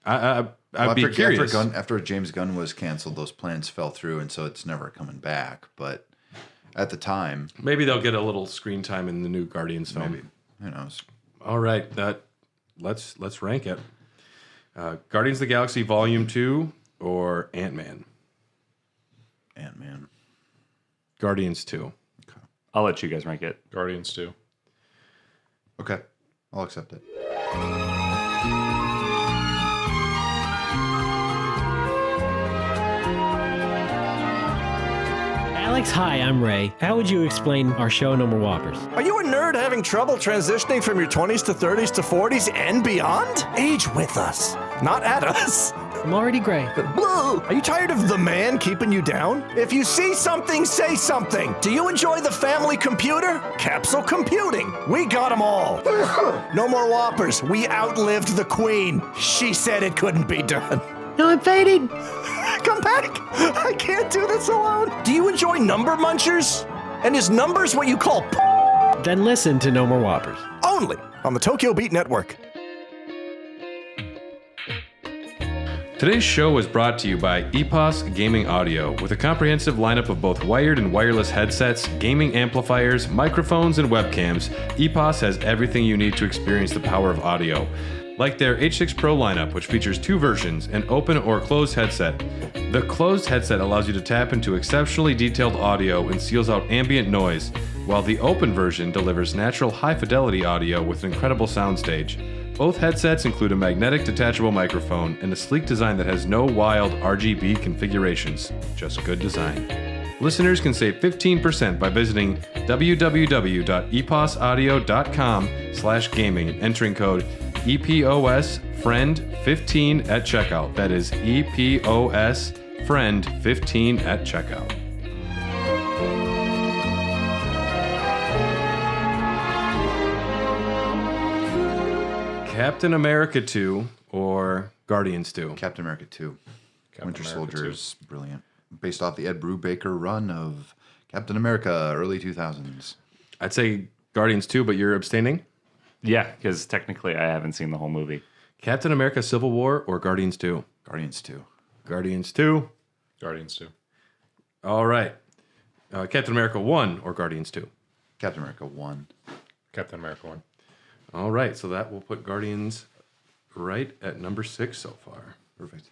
I'd be curious. After James Gunn was canceled, those plans fell through, and so it's never coming back. But at the time, Maybe they'll get a little screen time in the new Guardians film. maybe, who knows? All right, let's rank it. Guardians of the Galaxy Volume 2 or Ant-Man? Ant-Man. Guardians 2. I'll let you guys rank it. Guardians 2. Okay, I'll accept it. Alex, hi, I'm Ray. How would you explain our show No More Whoppers? Are you a nerd having trouble transitioning from your 20s to 30s to 40s and beyond? Age with us, not at us. I'm already gray. Blue. Are you tired of the man keeping you down? If you see something, say something. Do you enjoy the family computer? Capsule computing. We got them all. No more Whoppers. We outlived the queen. She said it couldn't be done. No, I'm faded. Come back. I can't do this alone. Do you enjoy number munchers? And is numbers what you call Then listen to No More Whoppers. only on the Tokyo Beat Network? Today's show was brought to you by EPOS Gaming Audio, with a comprehensive lineup of both wired and wireless headsets, gaming amplifiers, microphones, and webcams. EPOS has everything you need to experience the power of audio. Like their H6 Pro lineup, which features two versions, an open or closed headset. The closed headset allows you to tap into exceptionally detailed audio and seals out ambient noise, while the open version delivers natural high-fidelity audio with an incredible soundstage. Both headsets include a magnetic detachable microphone and a sleek design that has no wild RGB configurations, just good design. Listeners can save 15% by visiting www.eposaudio.com/gaming and entering code EPOSFRIEND15 at checkout. That is EPOSFRIEND15 at checkout. Captain America 2 or Guardians 2? Captain America 2. Winter America Soldier 2. is brilliant. Based off the Ed Brubaker run of Captain America, early 2000s. I'd say Guardians 2, but you're abstaining? Yeah, because technically I haven't seen the whole movie. Captain America Civil War or Guardians 2? Guardians 2. Guardians 2. Guardians 2. All right. Captain America 1 or Guardians 2? Captain America 1. Captain America 1. All right, so that will put Guardians right at number 6 so far. Perfect.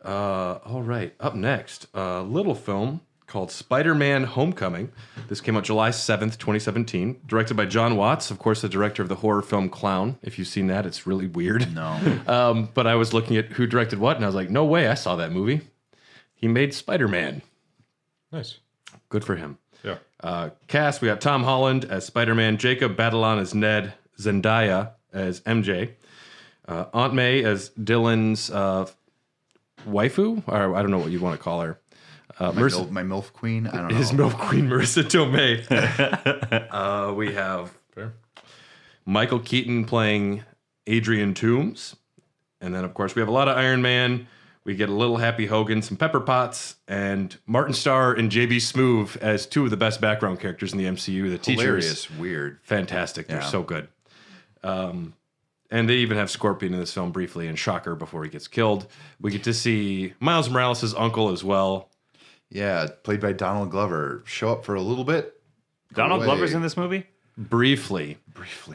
All right, up next, a little film called Spider-Man Homecoming. This came out July 7th, 2017, directed by John Watts, of course, the director of the horror film Clown. If you've seen that, it's really weird. No. But I was looking at who directed what, and I was like, no way, I saw that movie. He made Spider-Man. Nice. Good for him. Yeah. Cast, we got Tom Holland as Spider-Man, Jacob Batalon as Ned, Zendaya as MJ, Aunt May as Dylan's waifu, or I don't know what you want to call her. My MILF queen? I don't know. His MILF queen, Marissa Tomei. We have Fair. Michael Keaton playing Adrian Toomes. And then, of course, we have a lot of Iron Man. We get a little Happy Hogan, some Pepper Potts, and Martin Starr and JB Smoove as two of the best background characters in the MCU. The Hilarious, teachers. weird. Fantastic. They're Yeah. so good. And they even have Scorpion in this film briefly and Shocker before he gets killed. We get to see Miles Morales' uncle as well. Yeah, played by Donald Glover. Show up for a little bit. Donald away. Glover's in this movie? Briefly.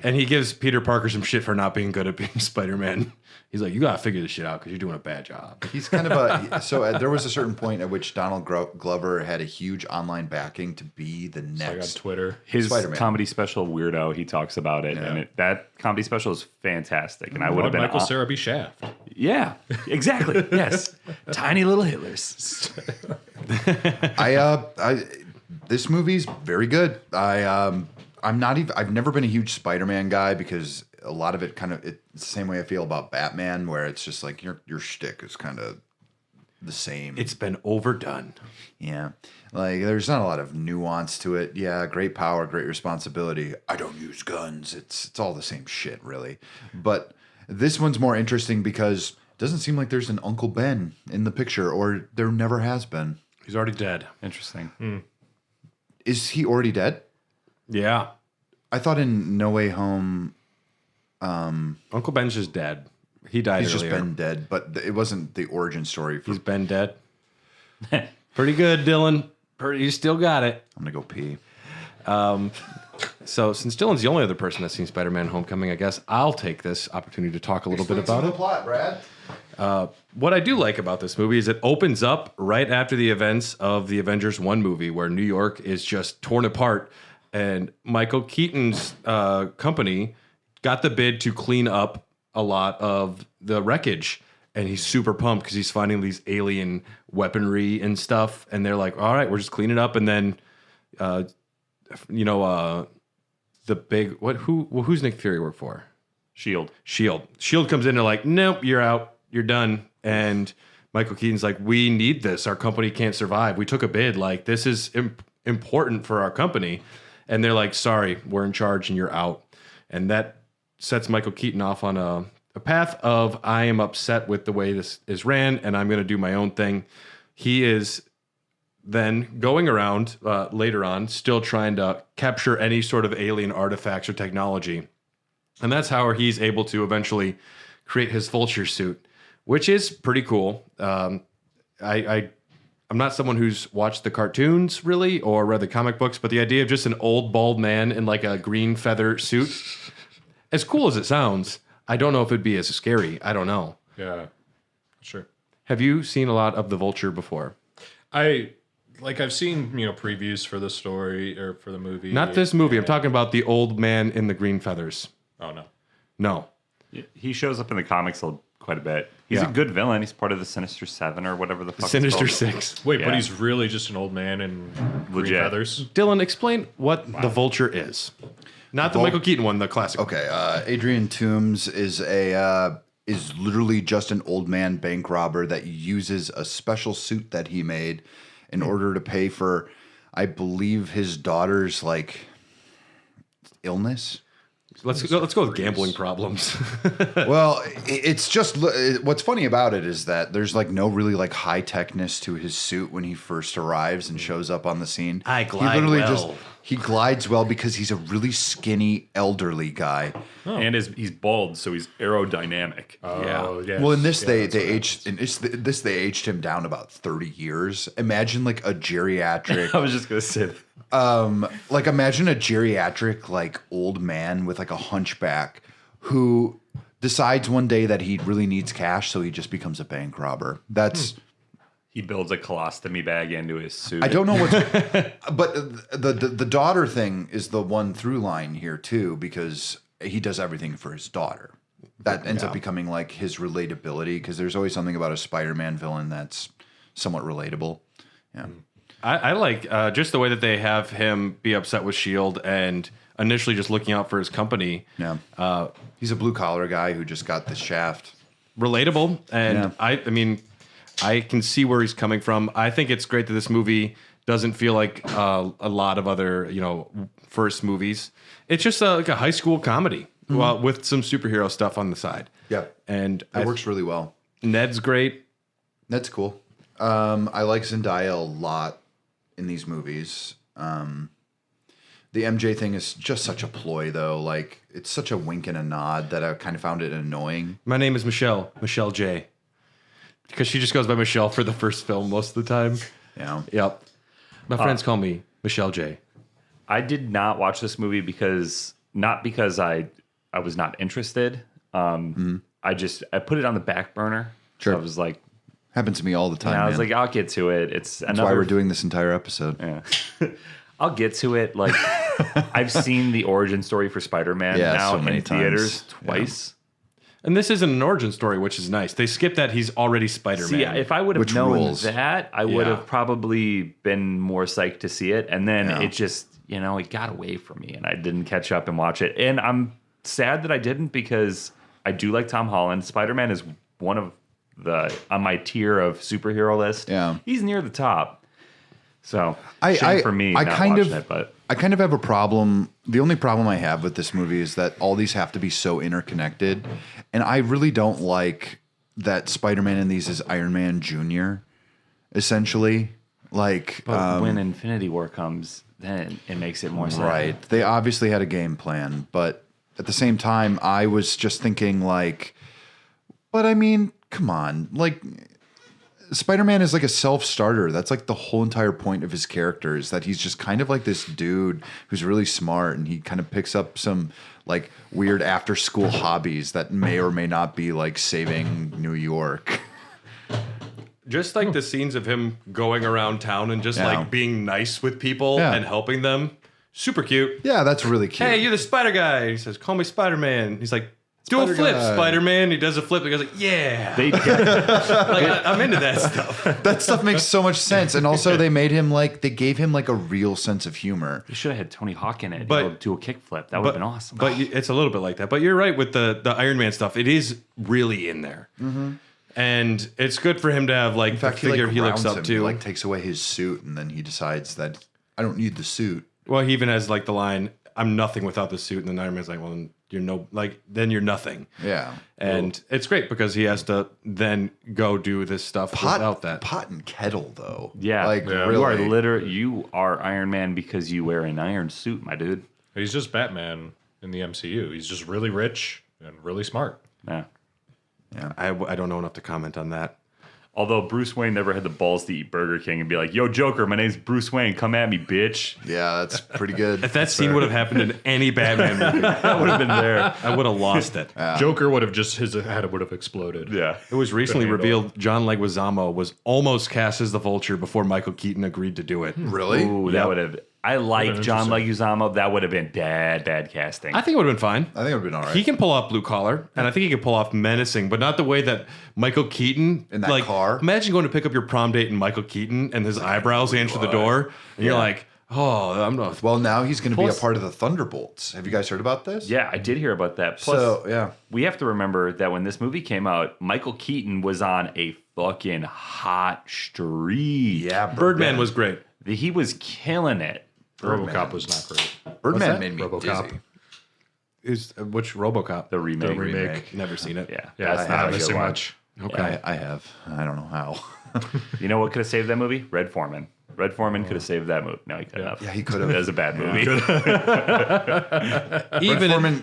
And he gives Peter Parker some shit for not being good at being Spider-Man. He's like, you got to figure this shit out because you're doing a bad job. He's kind of a... So there was a certain point at which Donald Glover had a huge online backing to be the Like on next... Twitter. His Spider-Man. comedy special, Weirdo, he talks about it. And that comedy special is fantastic. And I would have been... Michael Cera be Shaft. Yeah, exactly. Yes. Tiny little Hitlers. This movie's very good. I've never been a huge Spider-Man guy because a lot of it it's the same way I feel about Batman, where it's just like your shtick is kind of the same. It's been overdone. Yeah. Like there's not a lot of nuance to it. Yeah, great power, great responsibility. I don't use guns. It's all the same shit, really. But this one's more interesting because it doesn't seem like there's an Uncle Ben in the picture, or there never has been. He's already dead. Interesting. Is he already dead? Yeah. I thought in No Way Home Uncle Ben's just dead. He died he's earlier. just been dead, but it wasn't the origin story. He's been dead. Pretty good, Dylan. You still got it. I'm gonna go pee. So since Dylan's the only other person that's seen Spider-Man Homecoming, I guess I'll take this opportunity to talk a little bit about it. plot, Brad. What I do like about this movie is it opens up right after the events of the Avengers 1 movie, where New York is just torn apart, and Michael Keaton's company got the bid to clean up a lot of the wreckage. And he's super pumped because he's finding these alien weaponry and stuff. And they're like, all right, we're just cleaning up. And then, the big, who's Nick Fury work for? Shield. Shield comes in and they're like, nope, you're out. You're done. And Michael Keaton's like, we need this. Our company can't survive. We took a bid. Like, this is important for our company. And they're like, sorry, we're in charge and you're out. And that sets Michael Keaton off on a path of, I am upset with the way this is ran and I'm going to do my own thing. He is then going around later on, still trying to capture any sort of alien artifacts or technology. And that's how he's able to eventually create his vulture suit, which is pretty cool. I'm not someone who's watched the cartoons really or read the comic books, but the idea of just an old bald man in like a green feather suit, as cool as it sounds, I don't know if it'd be as scary. I don't know. Yeah, sure. Have you seen a lot of the Vulture before? I've seen, previews for the story or for the movie. Not this movie. I'm talking about the old man in the green feathers. Oh no. No. He shows up in the comics quite a bit. He's a good villain. He's part of the Sinister Seven or whatever the fuck. Sinister it's called. Six. Wait, Yeah. but he's really just an old man in green Legit. feathers. Dylan, explain what the Vulture is. Not the Michael Keaton one, the classic. Okay, Adrian Toomes is literally just an old man bank robber that uses a special suit that he made in order to pay for, I believe, his daughter's illness. Let's go with gambling problems. Well, it's just what's funny about it is that there's no really high techness to his suit when he first arrives and shows up on the scene. I glide he literally well. he glides well because he's a really skinny elderly guy. And he's bald, so he's aerodynamic. Oh, yes. Well, in this Yeah, they aged him down about 30 years. Imagine a geriatric I was just gonna say that. imagine a geriatric old man with a hunchback who decides one day that he really needs cash, so he just becomes a bank robber. That's He builds a colostomy bag into his suit. I don't know what's but the daughter thing is the one through line here too, because he does everything for his daughter. That ends up becoming his relatability, because there's always something about a Spider-Man villain that's somewhat relatable. Yeah. I like just the way that they have him be upset with S.H.I.E.L.D. and initially just looking out for his company. Yeah. He's a blue collar guy who just got the shaft. Relatable. And Yeah. I mean, I can see where he's coming from. I think it's great that this movie doesn't feel like a lot of other, first movies. It's just like a high school comedy with some superhero stuff on the side. Yeah. And It works really well. Ned's great. That's cool. I like Zendaya a lot in these movies. The MJ thing is just such a ploy, though. It's such a wink and a nod that I kind of found it annoying. My name is Michelle J. Because she just goes by Michelle for the first film most of the time. Yeah. Yep. My friends call me Michelle J. I did not watch this movie because I was not interested. I put it on the back burner. Sure. So I was like, Happens to me all the time. I was man. like, I'll get to it. It's That's why we're doing this entire episode. Yeah. I'll get to it. I've seen the origin story for Spider-Man now so many in theaters times. twice. And this isn't an origin story, which is nice. They skip that he's already Spider-Man. See, if I would have Which known rules. that, I would Yeah. have probably been more psyched to see it. And then Yeah. it just, it got away from me and I didn't catch up and watch it. And I'm sad that I didn't, because I do like Tom Holland. Spider-Man is one of on my tier of superhero list. Yeah. He's near the top. So, I kind of it, but I kind of have a problem. The only problem I have with this movie is that all these have to be so interconnected. And I really don't like that Spider-Man in these is Iron Man Jr., essentially. But when Infinity War comes, then it makes it more sense. Right. They obviously had a game plan, but at the same time, I was just thinking but I mean, come on. Spider-Man is a self-starter. That's the whole entire point of his character, is that he's just kind of this dude who's really smart, and he kind of picks up some weird after-school hobbies that may or may not be saving New York. Just the scenes of him going around town and just Yeah. being nice with people Yeah. and helping them. Super cute. Yeah, that's really cute. Hey, you're the Spider guy. He says, call me Spider-Man. He's like, do a Spider flip, guy. Spider-Man. He does a flip. He goes yeah. They I'm into that stuff. That stuff makes so much sense. And also they made him they gave him a real sense of humor. should have had Tony Hawk in it. But- Do a kickflip. That would have been awesome. But it's a little bit like that. But you're right with the Iron Man stuff. It is really in there. Mm-hmm. And it's good for him to have In fact, the figure he looks grounds up him. to. He takes away his suit, and then he decides that I don't need the suit. Well, he even has the line, I'm nothing without the suit. And then Iron Man's like, well, then you're nothing. Yeah. And it's great because he has to then go do this stuff without that. Pot and kettle, though. yeah, Really. you are Iron Man because you wear an iron suit, my dude. He's just Batman in the MCU. He's just really rich and really smart. Yeah. I don't know enough to comment on that. Although Bruce Wayne never had the balls to eat Burger King and be like, yo, Joker, my name's Bruce Wayne. Come at me, bitch. Yeah, that's pretty good. If that scene would have happened in any Batman movie, I would have been there. I would have lost it. Joker would have his head would have exploded. Yeah. It was recently Handle. revealed John Leguizamo was almost cast as the Vulture before Michael Keaton agreed to do it. Really? Ooh, that would have I like been John interesting. Leguizamo. That would have been bad casting. I think it would have been fine. I think it would have been all right. He can pull off Blue Collar, and I think he can pull off Menacing, but not the way that Michael Keaton In that car? Imagine going to pick up your prom date and Michael Keaton and his eyebrows answer the door, and you're like, "Oh, I'm not." Well, now he's going to be a Plus- part of the Thunderbolts. Have you guys heard about this? Yeah, I did hear about that. Plus, So, yeah. we have to remember that when this movie came out, Michael Keaton was on a fucking hot streak. Yeah, Birdman was great. He was killing it. RoboCop was not great. Birdman that? made me RoboCop. dizzy. Which RoboCop? The remake. remake. Never seen it. Yeah, Yeah, that's I not a haven't good seen one. much. Okay. I have. I don't know how. You know what could have saved that movie? Red Foreman. Red Foreman could have saved that movie. No, he couldn't have. Yeah, he could have. That was a bad movie.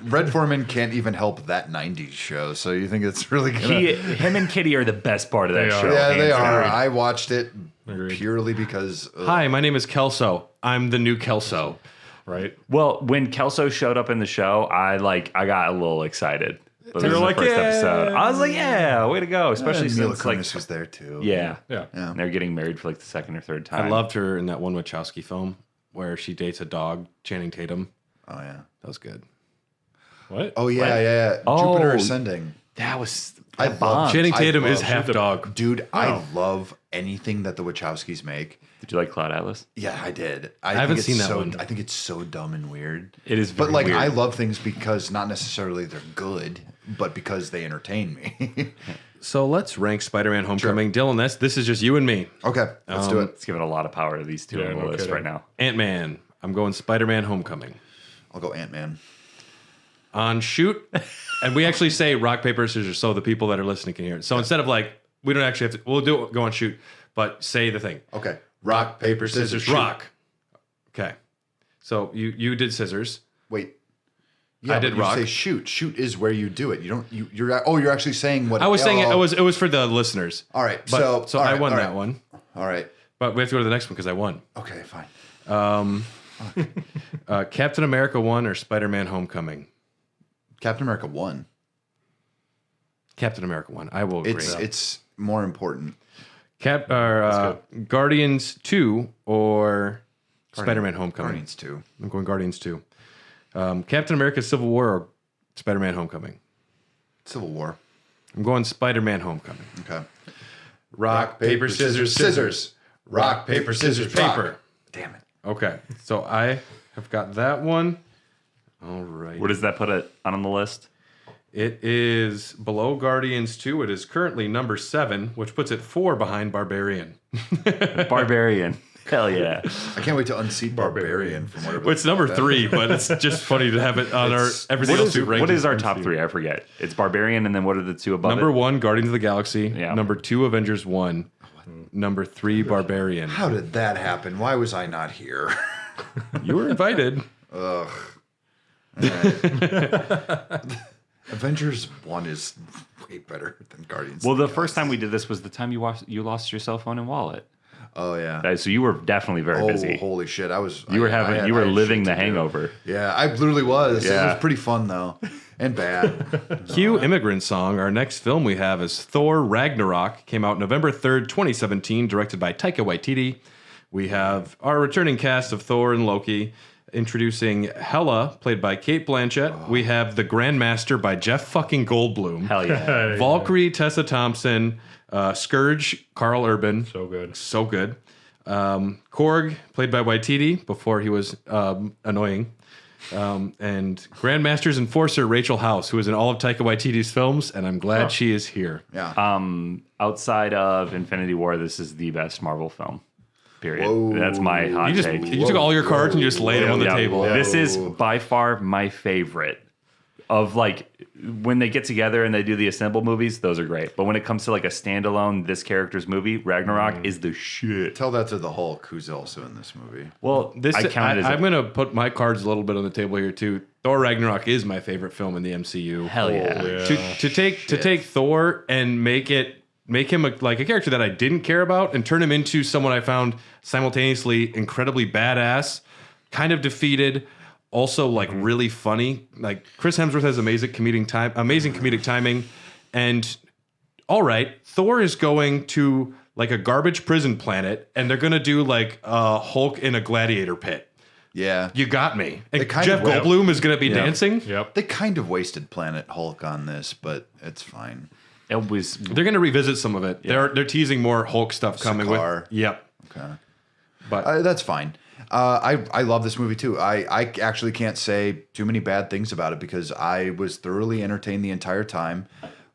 Red Foreman can't even help that 90s show, so you think it's really going to... Him and Kitty are the best part of that They are. show. Yeah, they hands are. down. I watched it Agreed. purely because... Hi, my name is Kelso. I'm the new Kelso. Right? Well, when Kelso showed up in the show, I got a little excited. But You this were was the like, first "Yeah." episode. I was like, yeah, way to go. Especially Mila since, like, Kunis was there, too. yeah. Yeah. They're getting married for like the second or third time. I loved her in that one Wachowski film where she dates a dog, Channing Tatum. Oh, yeah. That was good. What? Oh, yeah. Oh. Jupiter Ascending. that was I that bomb. love Channing I Tatum is love- half dog. Dude, I love anything that the Wachowskis make. Did you like Cloud Atlas? Yeah, I did. I haven't think it's seen that so, one. I think it's so dumb and weird. It is But very like, weird. I love things because not necessarily they're good, but because they entertain me. So let's rank Spider-Man: Homecoming. Dylan, this is just you and me. Okay, let's do it. It's giving a lot of power to these two Yeah, on the no list kidding. right now. Ant-Man. I'm going Spider-Man: Homecoming. I'll go Ant-Man. On shoot, and we actually say rock paper scissors, so the people that are listening can hear it. So instead of like, we don't actually have to. We'll do it. Go on shoot, but say the thing. Okay. Rock, paper, scissors, shoot. rock. Okay. So you did scissors. Wait. Yeah, I did but you rock. say shoot. Shoot is where you do it. You don't. You're actually saying what I was saying oh. it was for the listeners. All right. But, So I all right, won all that right. one. All right. But we have to go to the next one because I won. Okay. Fine. Captain America 1 or Spider-Man: Homecoming. Captain America 1. Captain America 1. I will agree. It's more important. Guardians 2 or Spider-Man: Homecoming. Guardians 2. I'm going Guardians 2. Captain America: Civil War or Spider-Man: Homecoming. Civil War. I'm going Spider-Man: Homecoming. Okay. Rock, paper, scissors, scissors. Rock, paper, scissors, paper. Damn it. Okay, so I have got that one. All right. Where does that put it on the list? It is below Guardians 2. It is currently number 7, which puts it 4 behind Barbarian. Barbarian. Hell yeah. I can't wait to unseat Barbarian from whatever. Well, it's number 3, but it's just funny to have it on our everything else we ranked What is as our MCU. top 3? I forget. It's Barbarian, and then what are the two above Number it? 1, Guardians of the Galaxy. Yeah. Number 2, Avengers 1. Number 3, Barbarian. How did that happen? Why was I not here? You were invited. Avengers 1 is way better than Guardians. Well, of the Galaxy. first time we did this was the time you lost your cell phone and wallet. Oh yeah. So you were definitely very Oh busy. holy shit! You were living the shit to do. hangover. Yeah, I literally was. It Yeah. was pretty fun though, and bad. Cue Immigrant Song. Our next film we have is Thor Ragnarok. Came out November 3rd, 2017, directed by Taika Waititi. We have our returning cast of Thor and Loki. Introducing Hela, played by Kate Blanchett. We have The Grandmaster by Jeff fucking Goldblum. Hell yeah. Valkyrie, Tessa Thompson. Scourge, Carl Urban. So good. So good. Korg, played by Waititi before he was annoying. And Grandmaster's Enforcer, Rachel House, who is in all of Taika Waititi's films, and I'm glad she is here. Yeah. Outside of Infinity War, this is the best Marvel film. Period. Whoa. That's my hot take. You took all your cards and you just laid them on the Yeah. table. This is by far my favorite. Of like when they get together and they do the assemble movies, those are great. But when it comes to like a standalone this character's movie, Ragnarok is the shit. Tell that to the Hulk, who's also in this movie. Well, I'm going to put my cards a little bit on the table here too. Thor Ragnarok is my favorite film in the MCU. hell yeah. To take Thor and make him like a character that I didn't care about and turn him into someone I found simultaneously incredibly badass, kind of defeated, also like really funny. Like Chris Hemsworth has amazing comedic timing, and all right, Thor is going to like a garbage prison planet, and they're gonna do like a Hulk in a gladiator pit. Yeah. You got me. And kind Jeff of will. Goldblum is going to be dancing. Yep. They kind of wasted Planet Hulk on this, but it's fine. It was They're going to revisit some of it. They're teasing more Hulk stuff coming Sakaar. with. Yep. Okay. But That's fine. I love this movie too. I actually can't say too many bad things about it because I was thoroughly entertained the entire time.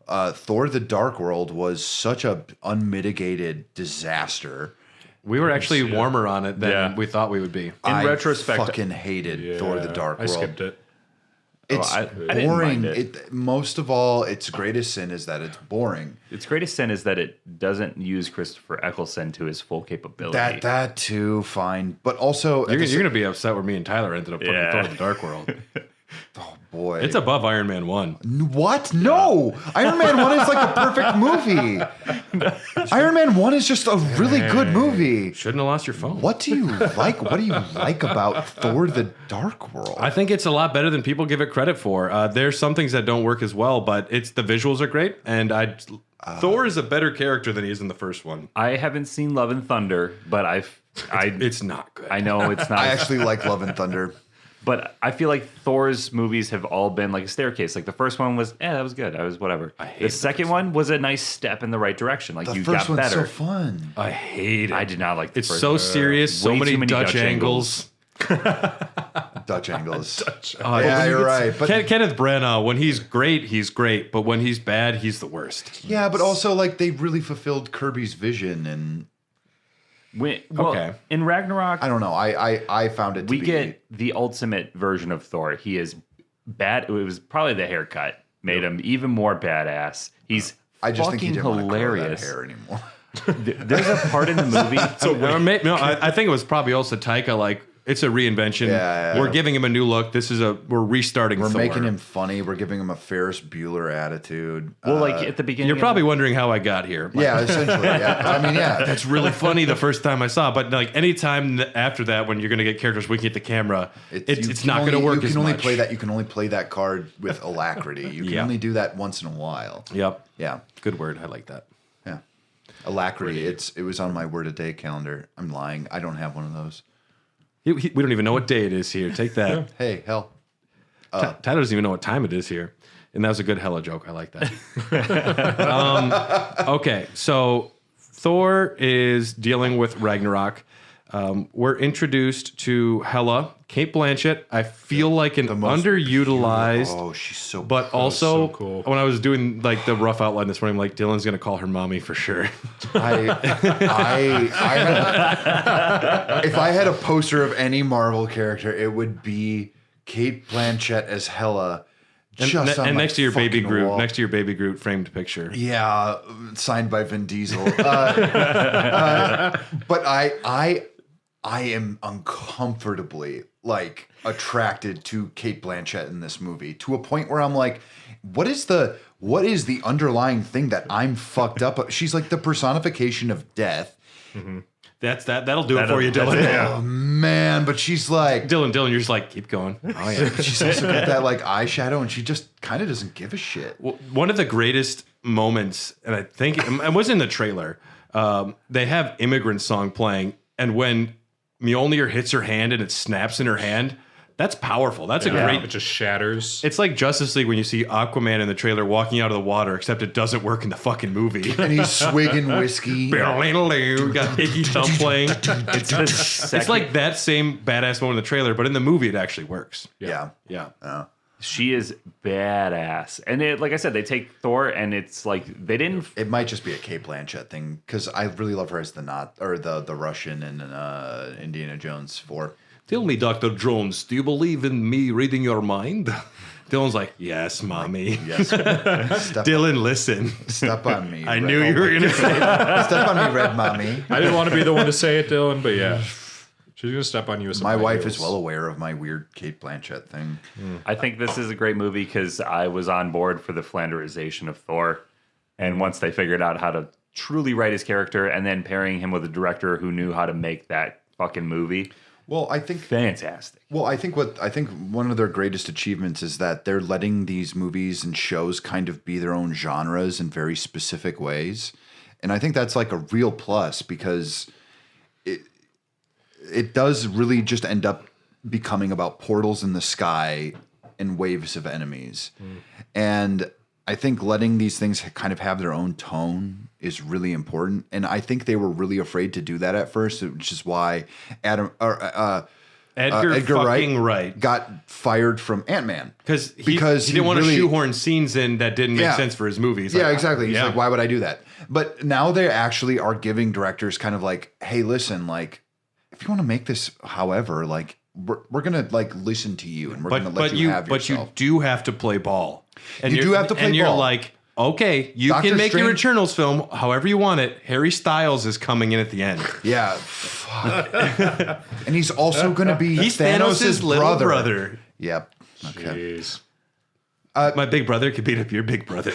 Thor: The Dark World was such a unmitigated disaster. we were actually warmer on it than Yeah. we thought we would be. I retrospect- fucking hated Thor: The Dark I World. skipped it. It's I didn't boring. mind it. Most of all, its greatest sin is that it's boring. its greatest sin is that it doesn't use Christopher Eccleston to his full capability. That too, fine. But also, You're going to be upset where me and Tyler ended up putting Yeah. Thor: The Dark World. boy, It's above Iron Man 1. what? No, Iron Man 1 is like a perfect movie. Iron Man 1 is just a really good movie. Shouldn't have lost your phone. What do you like? What do you like about Thor: The Dark World? I think it's a lot better than people give it credit for. There's some things that don't work as well, but the visuals are great, and Thor is a better character than he is in the first one. I haven't seen Love and Thunder, but It's not good. I know it's not. I actually like Love and Thunder. But I feel like Thor's movies have all been like a staircase. Like the first one was, that was good. I was whatever. The second one was a nice step in the right direction. Like The you first got one's better. so fun. I hate it. I did not like the It's first so one. serious. So Way many too many Dutch Dutch angles. Dutch angles. Oh, Yeah, you're right. But Kenneth Branagh, when he's great. But when he's bad, he's the worst. yeah, but also like they really fulfilled Kirby's vision, and Okay. In Ragnarok, I don't know. I found it to we be get the ultimate version of Thor. He is bad. It was probably the haircut made him even more badass. He's I just think he fucking didn't want to grow that hilarious. hair anymore. There's a part in the movie. I think it was probably also Taika. Like it's a reinvention. Yeah. We're giving him a new look. We're restarting. We're Thor. making him funny. We're giving him a Ferris Bueller attitude. Well, like at the beginning, You're of probably wondering how I got here. Like, Yeah, essentially. Yeah. I mean, yeah. That's really funny the first time I saw it, but like anytime after that, when you're going to get characters winking at the camera, it's not going to work You as can only much. play that. You can only play that card with alacrity. You can Yeah. only do that once in a while. Yep. Yeah, Good word. I like that. yeah. Alacrity. It was on my word a day calendar. I'm lying. I don't have one of those. We don't even know what day it is here. Take that. Hey, hell. Tyler doesn't even know what time it is here. And that was a good hella joke. I like that. Okay, so Thor is dealing with Ragnarok. We're introduced to Hela, Kate Blanchett. I feel like an most underutilized, Oh, she's so. but also so cool. when I was doing like the rough outline this morning, I'm like Dylan's gonna call her mommy for sure. if I had a poster of any Marvel character, it would be Kate Blanchett as Hella. Just on and my next to your baby fucking Groot, wall. next to your baby Groot framed picture. Yeah, signed by Vin Diesel. But I am uncomfortably like attracted to Kate Blanchett in this movie to a point where I'm like, what is the underlying thing that I'm fucked up? She's like the personification of death. That'll do it for you, Dylan. Oh man, but she's like, Dylan, you're just like, keep going. Oh yeah. she's also got that like eyeshadow, and she just kind of doesn't give a shit. Well, one of the greatest moments, and I think it was in the trailer. They have Immigrant Song playing, and when Mjolnir hits her hand and it snaps in her hand, that's powerful. That's a great. It just shatters. It's like Justice League when you see Aquaman in the trailer walking out of the water, except it doesn't work in the fucking movie. And he's swigging whiskey. Got Hickey Thump playing. It's like that same badass moment in the trailer, but in the movie it actually works. Yeah. Yeah. she is badass. And it, like I said, they take Thor, and it's like they didn't. It might just be a Kate Blanchett thing because I really love her as the Russian in Indiana Jones 4. Tell me, Dr. Jones, do you believe in me reading your mind? Dylan's like, yes, mommy. Yes. Dylan, listen. Step on me. I knew you were going to say that. Step on me, red mommy. I didn't want to be the one to say it, Dylan, but yeah. She's going to step on you with some My wife heels. is well aware of my weird Kate Blanchett thing. I think this is a great movie because I was on board for the Flanderization of Thor. And once they figured out how to truly write his character and then pairing him with a director who knew how to make that fucking movie. Well, I think Fantastic. Well, I think one of their greatest achievements is that they're letting these movies and shows kind of be their own genres in very specific ways. And I think that's like a real plus because it does really just end up becoming about portals in the sky and waves of enemies. And I think letting these things kind of have their own tone is really important. And I think they were really afraid to do that at first, which is why Edgar Wright got fired from Ant-Man. Because he didn't want to shoehorn scenes in that didn't make sense for his movies. Yeah, exactly. He's like, why would I do that? But now they actually are giving directors kind of like, hey, listen, like, if you want to make this however, like, we're going to like listen to you and we're going to let you have yourself. But you do have to play ball. And you do have to play and ball. you're like, okay, you Doctor can make your Strange- Eternals film however you want it. Harry Styles is coming in at the end. Yeah. Fuck. And he's also going to be He's Thanos' little brother. Yep. Okay. Jeez. My big brother could beat up your big brother.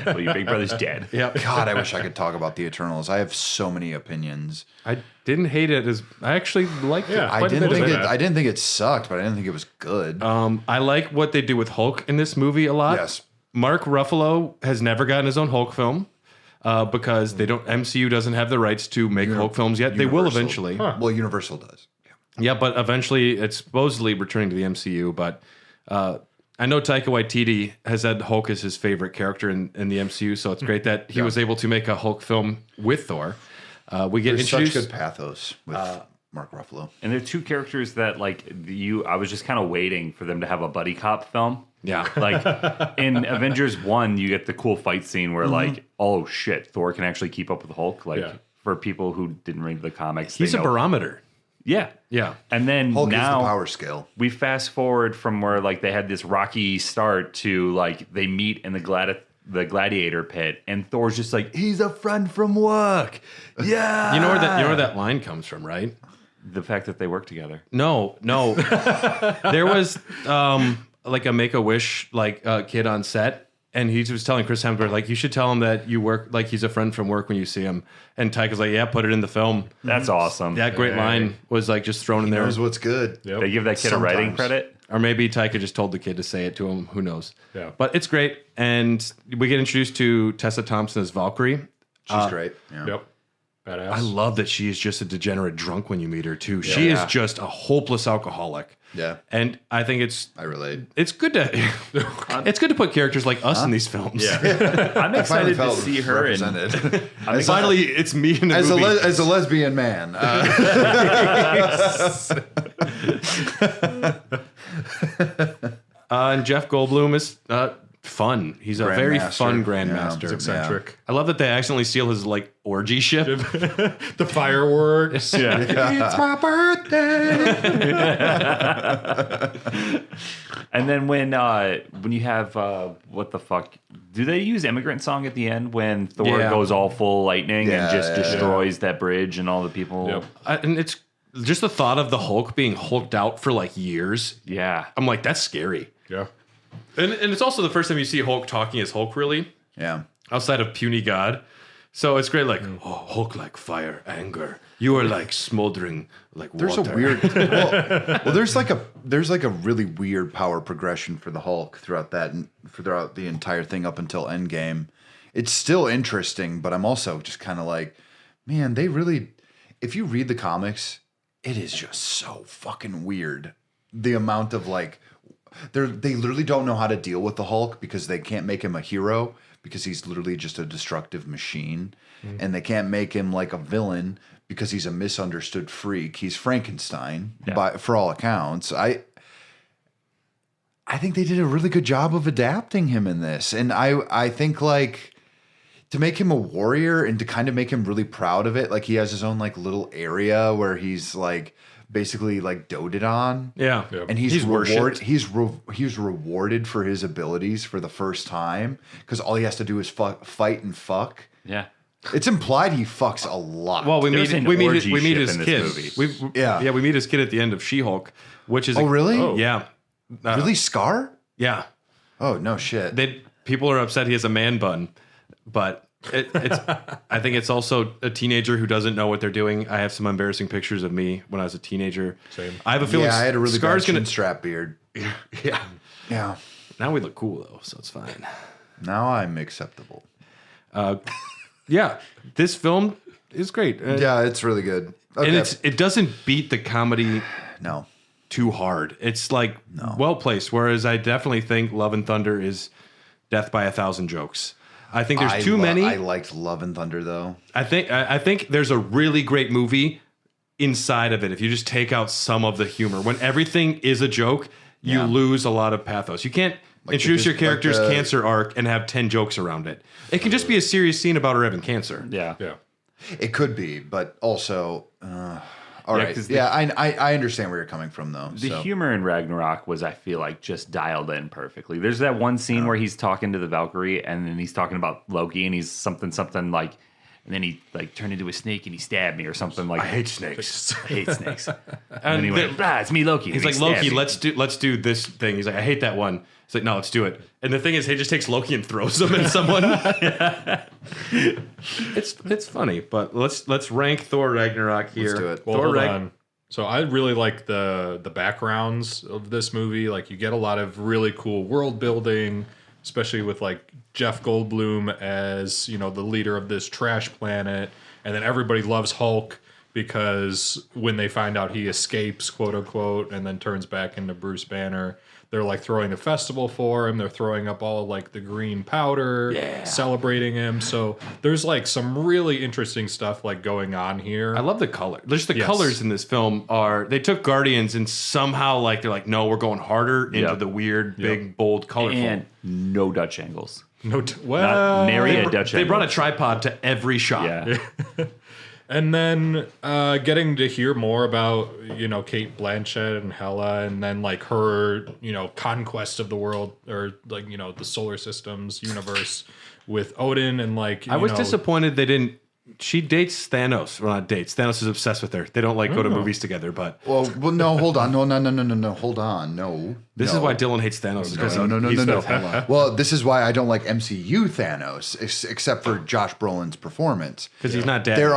Well, your big brother's dead. Yeah. God, I wish I could talk about the Eternals. I have so many opinions. I didn't hate it as I actually liked it. I didn't think it sucked, but I didn't think it was good. I like what they do with Hulk in this movie a lot. Yes. Mark Ruffalo has never gotten his own Hulk film because MCU doesn't have the rights to make Hulk films yet. They will Universal. eventually. Well, Universal does. Yeah, but eventually it's supposedly returning to the MCU. But I know Taika Waititi has had Hulk as his favorite character in the MCU, so it's great that he was able to make a Hulk film with Thor. We get There's introduced. such good pathos with Mark Ruffalo. And they're two characters that I was just kind of waiting for them to have a buddy cop film. Yeah. Like in Avengers 1, you get the cool fight scene where like, oh shit, Thor can actually keep up with Hulk. Like for people who didn't read the comics, He's a barometer. Yeah. Yeah. And then Hulk now is the power scale. we fast forward from where like they had this rocky start to like they meet in the gladiator pit and Thor's just like, he's a friend from work. Yeah. You know where that line comes from, right? The fact that they work together. No. There was like a Make-A-Wish kid on set, and he was telling Chris Hemsworth, like, you should tell him that you work, like he's a friend from work when you see him. And Taika's like, yeah, put it in the film. That's awesome. That great line was like just thrown in there. Knows what's good. Yep. They give that kid a writing Sometimes. credit. Or maybe Taika just told the kid to say it to him. Who knows? Yeah. But it's great. And we get introduced to Tessa Thompson as Valkyrie. She's great. Yeah. Yep. Badass. I love that she is just a degenerate drunk when you meet her, too. She is just a hopeless alcoholic. Yeah. And I think I relate. it's good to put characters like us in these films. Yeah. I'm excited to felt see her in. represented. Finally, it's me in the as movie. a lesbian man. And Jeff Goldblum is fun. He's a very Grandmaster. fun Yeah, grandmaster. he's eccentric. I love that they accidentally steal his like orgy ship. The fireworks. Yeah. It's my birthday. And then when you have what the fuck? Do they use Immigrant Song at the end when Thor Yeah. goes all full lightning Yeah, and just yeah, destroys that bridge and all the people? Yep. And it's just the thought of the Hulk being hulked out for like years. Yeah. I'm like, that's scary. Yeah. And it's also the first time you see Hulk talking as Hulk, really, Yeah. outside of puny God. So it's great, like, oh, Hulk like fire, anger. You are like smoldering like There's water. a weird well there's like a really weird power progression for the Hulk throughout the entire thing up until Endgame. It's still interesting, but I'm also just kind of like, man, they really, if you read the comics, it is just so fucking weird. The amount of like they literally don't know how to deal with the Hulk because they can't make him a hero because he's literally just a destructive machine. And they can't make him like a villain because he's a misunderstood freak. He's Frankenstein for all accounts. I think they did a really good job of adapting him in this. And I think like to make him a warrior and to kind of make him really proud of it, like he has his own like little area where he's like basically like doted on. Yeah. Yep. And he's worshipped. he's rewarded for his abilities for the first time because all he has to do is fight and fuck. Yeah. It's implied he fucks a lot. Well, we There's meet an we meet orgy we meet ship his in kid. this movie. We meet his kid at the end of She-Hulk, which is Oh, really? Yeah. Really, Scar? Yeah. Oh no, shit. People are upset he has a man bun, but it's. I think it's also a teenager who doesn't know what they're doing. I have some embarrassing pictures of me when I was a teenager. Same. I have a feeling. Yeah, I had a really Scar's bad gonna. chin strap beard. Yeah. Yeah. Now we look cool though, so it's fine. Now I'm acceptable. Yeah, this film is great. Yeah, it's really good. Okay. And it doesn't beat the comedy no. too hard. It's like well placed. Whereas I definitely think Love and Thunder is death by 1,000 jokes. I think there's too many. I liked Love and Thunder though. I think there's a really great movie inside of it. If you just take out some of the humor, when everything is a joke, you lose a lot of pathos. You can't introduce your character's cancer arc and have 10 jokes around it. It can just be a serious scene about her having cancer. Yeah. It could be, but also, all right. I understand where you're coming from, though. The humor in Ragnarok was, I feel like, just dialed in perfectly. There's that one scene where he's talking to the Valkyrie, and then he's talking about Loki, and he's something like, and then he like turned into a snake and he stabbed me or something like. I hate snakes. I hate snakes. And he went, it's me, Loki. He's like, Loki, let's do this thing. He's like, I hate that one. He's like, no, let's do it. And the thing is, he just takes Loki and throws him at someone. It's funny, but let's rank Thor Ragnarok here. Let's do it. Well, Thor hold on. So I really like the backgrounds of this movie. Like you get a lot of really cool world building, especially with like Jeff Goldblum as, the leader of this trash planet. And then everybody loves Hulk because when they find out he escapes, quote unquote, and then turns back into Bruce Banner, they're like throwing a festival for him. They're throwing up all like the green powder, celebrating him. So there's like some really interesting stuff like going on here. I love the color. Just the colors in this film they took Guardians and somehow they're like, no, we're going harder into the weird, big, bold, colorful. And no Dutch angles. Not nary a Dutch They angle. brought a tripod to every shot. Yeah. And then getting to hear more about, Kate Blanchett and Hela, and then like her, conquest of the world, or like, the solar system's universe with Odin, and like, I was disappointed they didn't. She dates Thanos. Well, not dates. Thanos is obsessed with her. They don't go to movies together, but. Well, no, hold on. No, hold on. No. This is why Dylan hates Thanos. No. Well, this is why I don't like MCU Thanos, except for Josh Brolin's performance. Because he's not dead. There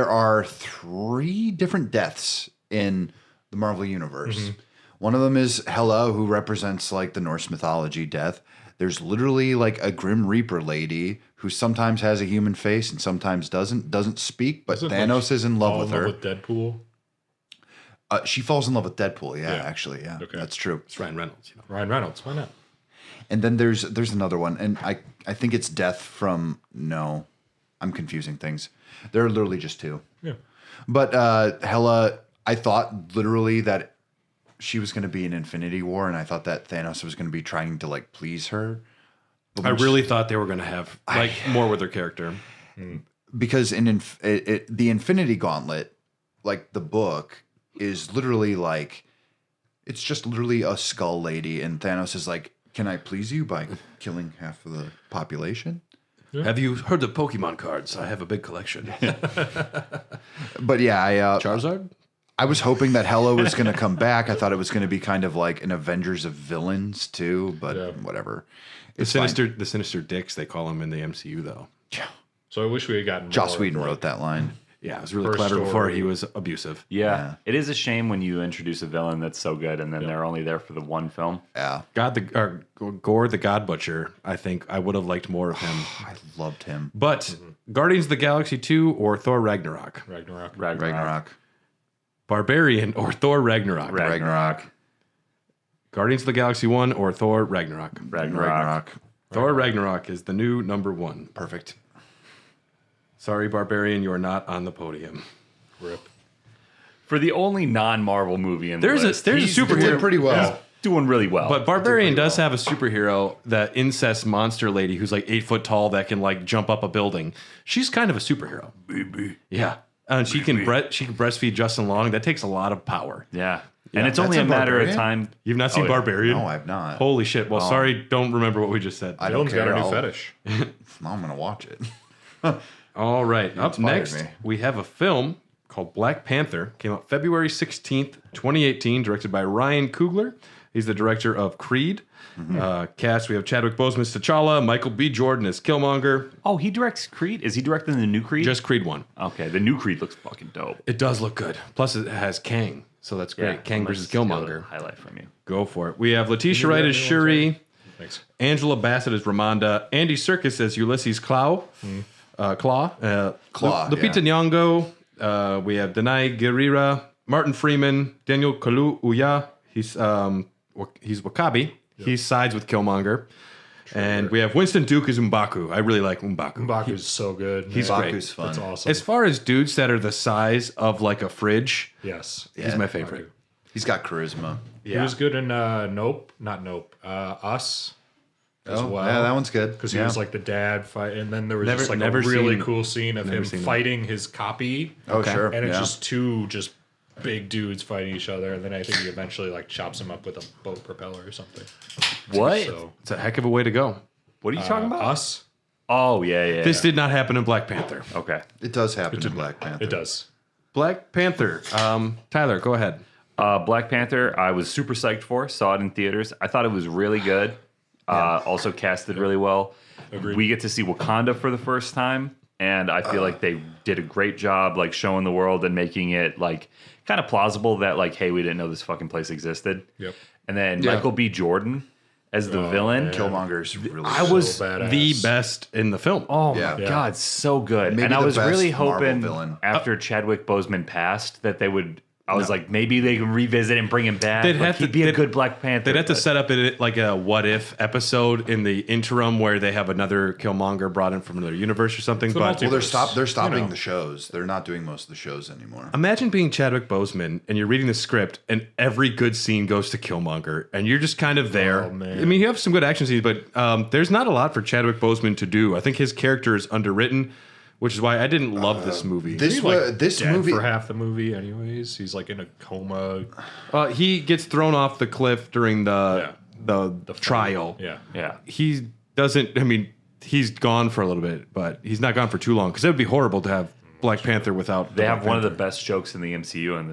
are 3 different deaths in the Marvel Universe. Mm-hmm. One of them is Hela, who represents like the Norse mythology death. There's literally like a Grim Reaper lady who sometimes has a human face and sometimes doesn't speak, but Thanos is in love with her. With Deadpool? She falls in love with Deadpool, actually. Okay. That's true. It's Ryan Reynolds. Ryan Reynolds, why not? And then there's another one, and I think it's death from, no, I'm confusing things. There are literally just 2. Yeah. But Hela, I thought literally that she was going to be in Infinity War, and I thought that Thanos was going to be trying to like please her. I really thought they were going to have more with her character. Because in the Infinity Gauntlet, like the book, is literally like, it's just literally a skull lady, and Thanos is like, can I please you by killing half of the population? Yeah. Have you heard of Pokemon cards? I have a big collection. But yeah, Charizard? I was hoping that Hela was going to come back. I thought it was going to be kind of like an Avengers of villains too, but whatever. It's the sinister dicks, they call them in the MCU though. Yeah. So I wish we had gotten Joss Whedon wrote that line. Yeah, it was really clever before he was abusive. Yeah. It is a shame when you introduce a villain that's so good and then they're only there for the one film. Yeah. Gore the God Butcher, I think I would have liked more of him. I loved him. But Guardians of the Galaxy 2 or Thor Ragnarok? Ragnarok. Barbarian or Thor Ragnarok? Ragnarok. Guardians of the Galaxy 1 or Thor Ragnarok? Ragnarok. Thor Ragnarok is the new number 1. Perfect. Sorry, Barbarian, you are not on the podium. Rip. For the only non-Marvel movie in there's the list, a superhero doing pretty well. He's doing really well. But Barbarian does have a superhero, that incest monster lady who's like 8 foot tall that can like jump up a building. She's kind of a superhero. Baby. Yeah. And she can breastfeed Justin Long. That takes a lot of power. Yeah. And it's only a matter of time. You've not seen Barbarian? No, I've not. Holy shit. Well, sorry, don't remember what we just said. I don't Dylan's care. got a new fetish. Now I'm going to watch it. All right. Up next, me. we have a film called Black Panther. Came out February 16th, 2018, directed by Ryan Coogler. He's the director of Creed. Cast, we have Chadwick Boseman as T'Challa, Michael B. Jordan as Killmonger. Oh, he directs Creed? Is he directing the new Creed? Just Creed 1. Okay, the new Creed looks fucking dope. It does look good. Plus, it has Kang, so that's great. Kang versus Killmonger. Highlight from you. Go for it. We have Letitia Wright as Shuri. Thanks. Angela Bassett as Ramonda. Andy Serkis as Ulysses Claw. Lupita Nyong'o. We have Danai Gurira Martin Freeman, Daniel Kaluuya. He's Wakabi. He sides with Killmonger. Sure. And we have Winston Duke as M'Baku. I really like M'Baku. M'Baku's so good. He's great. M'Baku's fun. That's awesome. As far as dudes that are the size of like a fridge, yes, he's my favorite. He's got charisma. He was good in Us as well. Yeah, that one's good. Because he was like the dad fight, and then there was Never- just like a never really seen- cool scene of him seen fighting his copy. Oh, sure. And it's Yeah. just two big dudes fighting each other, and then I think he eventually like chops him up with a boat propeller or something. What? So It's a heck of a way to go. What are you talking about? Us? Oh, yeah. This did not happen in Black Panther. Okay. It does happen in Black Panther. It does. Black Panther. Tyler, go ahead. Black Panther, I was super psyched for. Saw it in theaters. I thought it was really good. Also casted really well. Agreed. We get to see Wakanda for the first time, and I feel like they did a great job, like showing the world and making it like kind of plausible that like, hey, we didn't know this fucking place existed. Yep. And then Michael B. Jordan as the villain. man. Killmonger's really I was badass. the best in the film. Oh Yeah. my Yeah. God, so good. Maybe and I the was best really Marvel hoping villain. after Chadwick Boseman passed that they would. I was like, maybe they can revisit and bring him back. They'd Like, have to- he'd be a they'd- good Black Panther. They'd have to but- set up it like a what if episode in the interim where they have another Killmonger brought in from another universe or something. the But multiverse. They're stopping You know. the shows. They're not doing most of the shows anymore. imagine being Chadwick Boseman and you're reading the script and every good scene goes to Killmonger and you're just kind of there. Oh, man. I mean, you have some good action scenes, but there's not a lot for Chadwick Boseman to do. I think his character is underwritten, which is why I didn't love this movie. This Dead movie. for half the movie, anyways. He's like in a coma. He gets thrown off the cliff during the trial. Yeah. Yeah. He doesn't. I mean, he's gone for a little bit, but he's not gone for too long because it would be horrible to have Black Panther without. They have Black one of the Panther. best jokes in the MCU in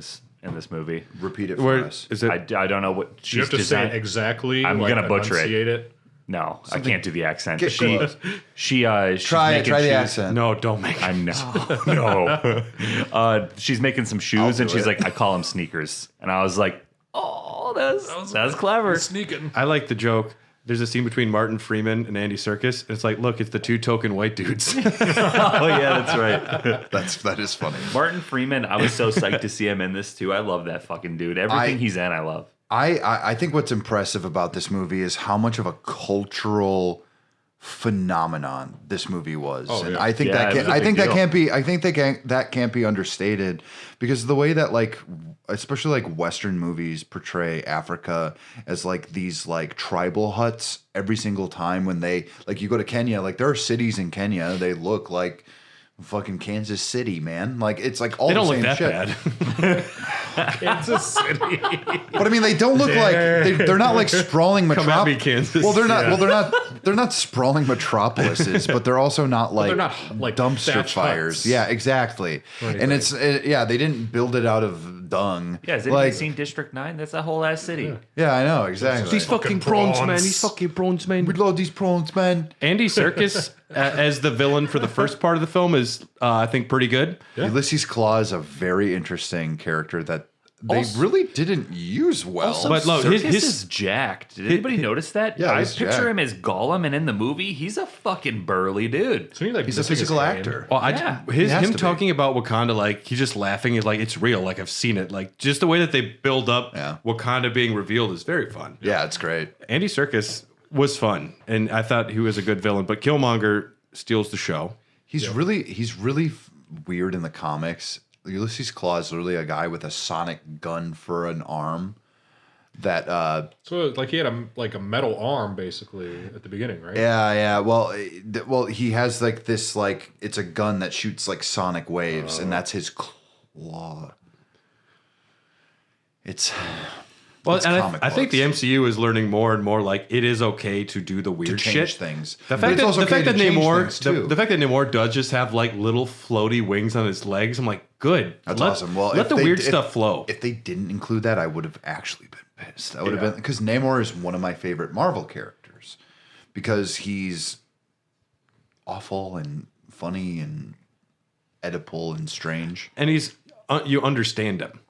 this movie. Repeat it for Where us. is it? I don't know what Do you have to designed. say exactly? I'm like, gonna butcher it. enunciate it. No, I can't do the accent. Get close. She's Try making the shoes. accent. No, don't make. I know. No. She's making some shoes, and do she's it. like, I call them sneakers. And I was like, oh, that's clever. Sneaking. I like the joke. There's a scene between Martin Freeman and Andy Serkis. And it's like, look, it's the two token white dudes. Oh, yeah, that's right. That is funny. Martin Freeman, I was so psyched to see him in this, too. I love that fucking dude. Everything he's in, I love. I think what's impressive about this movie is how much of a cultural phenomenon this movie was. Oh, And yeah. I think Yeah, it was a big deal. that can't be understated because the way that like especially like Western movies portray Africa as like these like tribal huts every single time when they like you go to Kenya, like there are cities in Kenya, they look like fucking Kansas City, man. Like it's like all They don't the look same that shit. bad. Kansas City. But I mean, they don't look like they're not like sprawling Come at me, metropolises. Kansas. Well, they're not. Well, they're not sprawling metropolises, but they're also not like they're not, like, dumpster thatch fires. huts. Yeah, exactly. And it's they didn't build it out of dung. Yeah, has anybody seen District 9? That's a whole ass city. Yeah, I know exactly. These fucking prawns, man. These fucking prawns, man. we love these prawns, man. Andy Serkis as the villain for the first part of the film is, I think, pretty good. Ulysses Claw is a very interesting character that they Also- really didn't use well. Also, But look, Serkis his- is jacked. Did anybody notice that? Yeah, I he's picture jacked. him as Gollum, and in the movie, he's a fucking burly dude. Isn't he, like, He's a missing his physical hand? actor. Well, Yeah. He has him to be. talking about Wakanda, like he's just laughing, is like it's real, like I've seen it. Like just the way that they build up Yeah. Wakanda being revealed is very fun. Yeah, it's great. Andy Serkis was fun, and I thought he was a good villain. But Killmonger steals the show. He's really weird in the comics. Ulysses Claw is literally a guy with a sonic gun for an arm. That So like he had a metal arm basically at the beginning, right? yeah. Well, he has like this like it's a gun that shoots like sonic waves, and that's his claw. It's Well, It's and comic I think the books. MCU is learning more and more. Like it is okay to do the to weird change shit. things. The But fact it's that also the okay fact to that change Namor things, too. the fact that Namor does just have like little floaty wings on his legs, I'm like, good. That's Let- awesome. Well, let if the they- weird if- stuff flow. If they didn't include that, I would have actually been pissed. I would have been because Namor is one of my favorite Marvel characters because he's awful and funny and Oedipal and strange. And he's you understand him.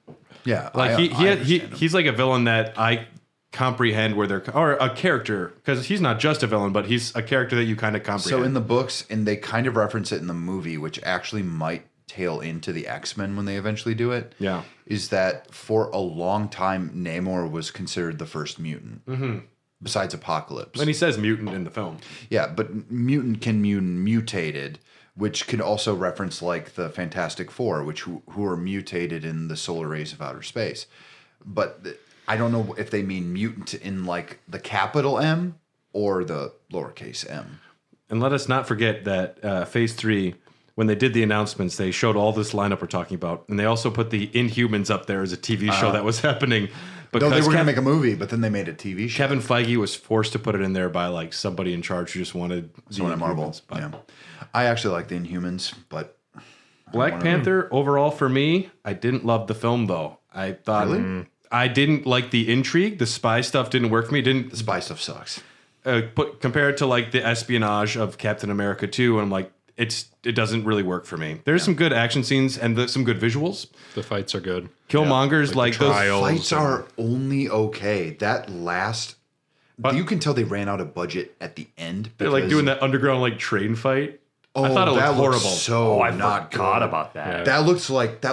Yeah, Like I understand him. he's like a villain that I comprehend where they're or a character because he's not just a villain, but he's a character that you kind of comprehend. So in the books, and they kind of reference it in the movie, which actually might tail into the X-Men when they eventually do it. Yeah. Is that for a long time, Namor was considered the first mutant. Besides Apocalypse. And he says mutant in the film. Yeah, but mutant can mean mutated, which could also reference like the Fantastic Four, who are mutated in the solar rays of outer space. But I don't know if they mean mutant in like the capital M or the lowercase m. And let us not forget that Phase 3, when they did the announcements, they showed all this lineup we're talking about. And they also put the Inhumans up there as a TV show that was happening. No, they were going to make a movie, but then they made a TV show. Kevin Feige was forced to put it in there by like somebody in charge who just wanted the Marvel. Inhumans. But Yeah. I actually like the Inhumans, but Black Panther, overall for me, I didn't love the film though. I thought I didn't like the intrigue. The spy stuff didn't work for me. the spy stuff sucks. Compare it to like the espionage of Captain America 2, and I'm like, it doesn't really work for me. There's some good action scenes and some good visuals. The fights are good. Killmonger's Like like the those trials. Fights are only okay. That last, you can tell they ran out of budget at the end. they're like because- doing that underground like train fight. Oh, I thought it that looked horrible. So I not forgot good. about that. That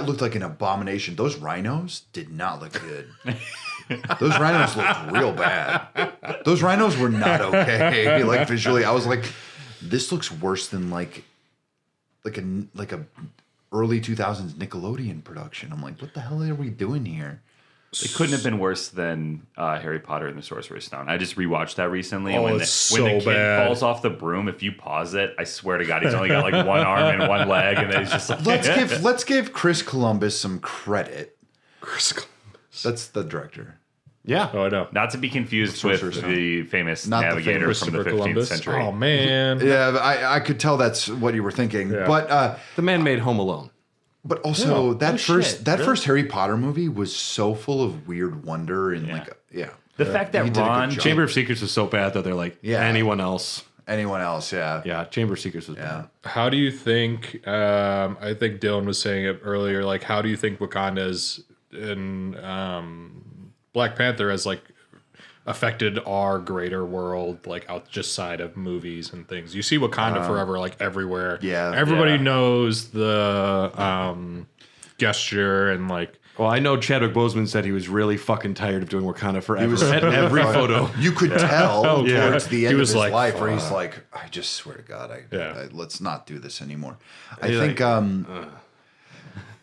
looked like an abomination. Those rhinos did not look good. Those rhinos looked real bad. Those rhinos were not okay. Like visually, I was like, this looks worse than like a early 2000s Nickelodeon production. I'm like, what the hell are we doing here? It couldn't have been worse than Harry Potter and the Sorcerer's Stone. I just rewatched that recently. And Oh, when it's when the so kid bad. falls off the broom, if you pause it, I swear to God, he's only got like one arm and one leg, and then he's just like, Let's give Chris Columbus some credit. Chris Columbus. That's the director. Yeah. Oh, I know. not to be confused Sorcerer's with Stone. the famous Not the navigator from the Christopher 15th Columbus. century. Oh, man. Yeah, I could tell that's what you were thinking. Yeah. But The man made Home Alone. But also that shit, first Harry Potter movie was so full of weird wonder and The fact He that did a good Ron job. Chamber of Secrets was so bad that they're like, Yeah. anyone else. anyone else, Yeah, Chamber of Secrets was Yeah. bad. How do you think, I think Dylan was saying it earlier, like, how do you think Wakanda's in Black Panther has, like, affected our greater world, like, out just side of movies and things? You see Wakanda forever, like, everywhere. Yeah. Everybody Yeah. knows the gesture and, like, Well, I know Chadwick Boseman said he was really fucking tired of doing Wakanda forever. was At every photo. You could tell Yeah. towards the He end of was his like, life where he's like, I just swear to God, let's not do this anymore. I think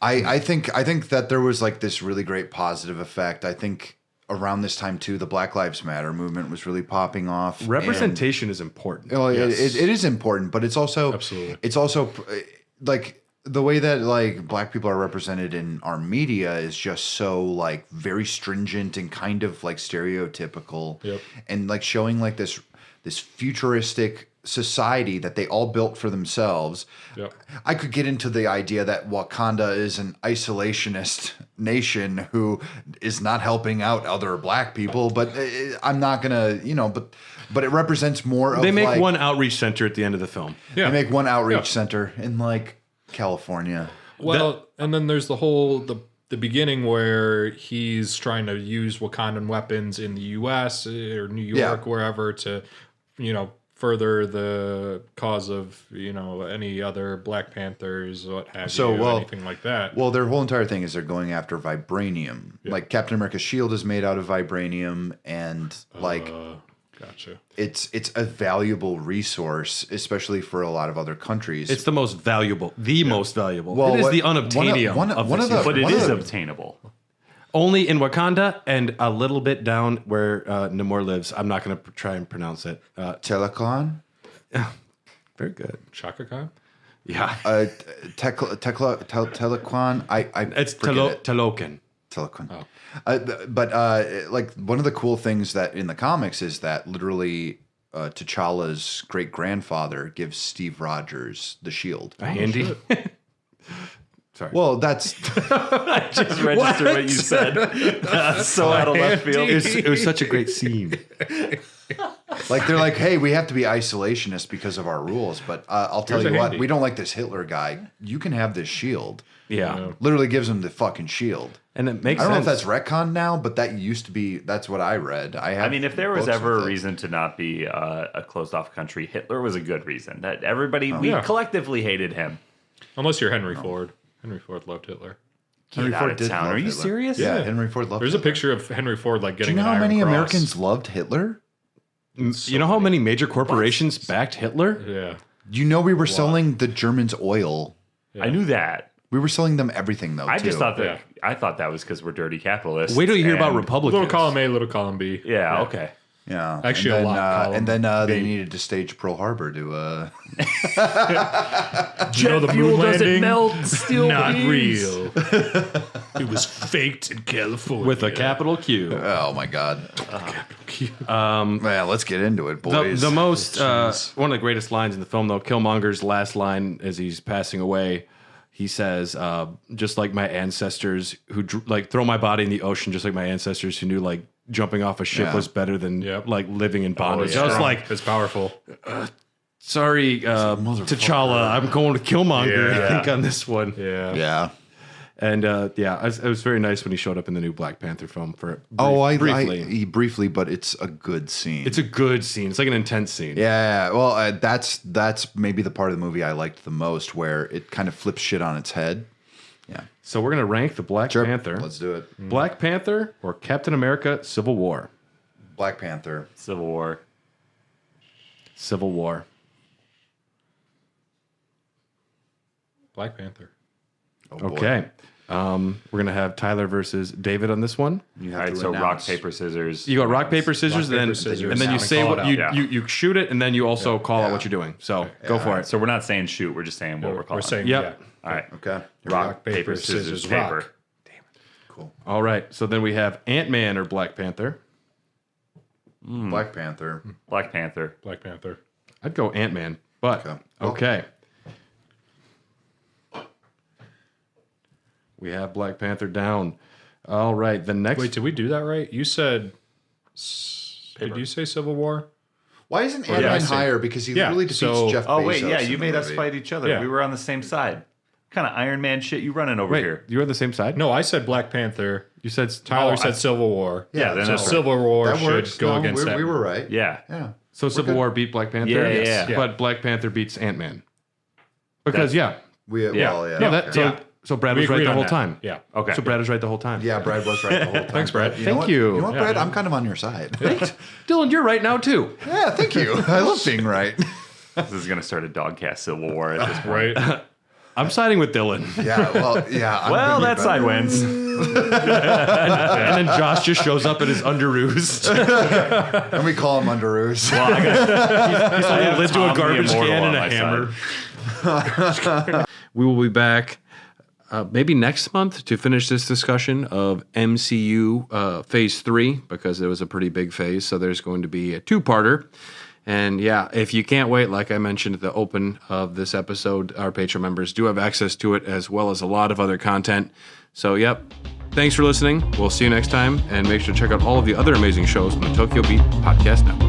I think that there was like this really great positive effect. I think around this time too, the Black Lives Matter movement was really popping off. Representation is important. Well, it is important, but it's also Absolutely. It's also like the way that like Black people are represented in our media is just so like very stringent and kind of like stereotypical, Yep. and like showing like this futuristic society that they all built for themselves. Yep. I could get into the idea that Wakanda is an isolationist nation who is not helping out other Black people, but I'm not gonna, but it represents more of They make like, one outreach center at the end of the film. yeah. they make one outreach Yeah. center in like California. Well, and then there's the whole the beginning where he's trying to use Wakandan weapons in the U.S. or New York, wherever, to further the cause of any other Black Panthers, what have So, you, well- anything like that. Well, their whole entire thing is they're going after vibranium. Like Captain America's shield is made out of vibranium, and like Gotcha. it's a valuable resource, especially for a lot of other countries. It's the most valuable. Most valuable. Well, it is what- the unobtainium one of of this the- universe. But it One of is the- obtainable. Only in Wakanda and a little bit down where Namor lives. I'm not going to try and pronounce it. Telecon, Very good. Chaka Khan? Yeah. Telequan. I It's forget it. Teloken. Telecon. But like one of the cool things that in the comics is that literally T'Challa's great grandfather gives Steve Rogers the shield. Handy. Well, that's Just register what you said. That's so out of left field. It was such a great scene. like they're like, hey, we have to be isolationist because of our rules. But I'll tell Here's you a what, handy. we don't like this Hitler guy. You can have this shield. Yeah. Literally gives him the fucking shield. And it makes I don't know sense. if that's retcon now, but that used to be. That's what I read. I mean, if there was books ever with a it. reason to not be a closed off country, Hitler was a good reason. That everybody, we Yeah. collectively hated him. Unless you're Henry Ford. Henry Ford loved Hitler. Henry Get Ford out did of town. love Are you Hitler. serious? Yeah, Henry Ford loved There's a Hitler. picture of Henry Ford like Do getting you know an how Iron many Cross. Americans loved Hitler? You know how many major corporations backed Hitler? Yeah. You know we were selling the Germans oil. I knew that. We were selling them everything, though, I too. just thought that. Yeah. I thought that was because we're dirty capitalists. Wait till you hear about and- Republicans. Little column A, little column B. Yeah. Okay. Yeah. Actually, and a then, lot column And then they B. needed to stage Pearl Harbor to... You know the moon landing? melt steel Not beams. real. It was faked in California. With a capital Q. Oh, my God. Let's get into it, boys. The most, one of the greatest lines in the film, though, Killmonger's last line as he's passing away, he says, just like my ancestors who, throw my body in the ocean, just like my ancestors who knew, jumping off a ship Yeah. was better than, Yep. living in bondage. yeah. I was like, It's powerful. sorry, T'Challa, I'm going to Killmonger, Yeah. I think, on this one. Yeah. Yeah. And, it was very nice when he showed up in the new Black Panther film for Briefly. Briefly, but it's a good scene. It's a good scene. It's like an intense scene. Yeah, well, that's maybe the part of the movie I liked the most, where it kind of flips shit on its head. Yeah, So we're going to rank the Black Panther. Let's do it. Black Panther or Captain America Civil War? Black Panther. Civil War. Civil War. Black Panther. Oh, boy. Okay. We're going to have Tyler versus David on this one. You All have right. to So rock, announce. paper, scissors. You go rock, paper, scissors, Rock, paper, then, scissors. and then you And say call what it you, out. you shoot it, and then you also call out what you're doing. So go for it. So we're not saying shoot. We're just saying what we're calling. We're saying, Yep. yeah. All right. Okay. Rock, paper, scissors, paper. rock. Cool. All right. So then we have Ant-Man or Black Panther. Black Panther. Black Panther. Black Panther. I'd go Ant-Man, but Okay. okay. We have Black Panther down. All right. The next. Wait, did we do that right? You said. Did you say Civil War? Why isn't I Ant-Man see. higher? Because he Yeah, really defeats so- Jeff Bezos. Oh wait, yeah. in You the made us movie. fight each other. Yeah. We were on the same side. What kind of Iron Man shit you running over Wait, here? you're on the same side? No, I said Black Panther. You said Tyler Oh, said Civil War. Yeah, then so that's right. Civil War That should works. go No, against that. we were right. Yeah. Yeah. So Civil good. War beat Black Panther? Yeah, Yes. yeah. But Black Panther beats Ant-Man. Because, yeah. Well, yeah. No, that, so, Yeah. so Brad We was right agreed the on whole that. time. Yeah. Okay. So Brad was right the whole time. Yeah, Brad was right the whole time. Thanks, Brad. You know Thank what? you. You know what, Yeah, Brad? man. I'm kind of on your side. Dylan, you're right now, too. Yeah, thank you. I love being right. This is gonna start a Dogcast Civil War at this point. Right? I'm siding with Dylan. Yeah, well, yeah. I'm Well, gonna that be side better. wins. And then Josh just shows up in his underoos. And we call him Underoos. Well, I got Led to a Tom the garbage Immortal can and on a my hammer. We will be back maybe next month to finish this discussion of MCU Phase 3, because it was a pretty big phase. So there's going to be a two-parter. And yeah, if you can't wait, like I mentioned at the open of this episode, our Patreon members do have access to it, as well as a lot of other content. So, yep. Thanks for listening. We'll see you next time. And make sure to check out all of the other amazing shows on the Tokyo Beat Podcast Network.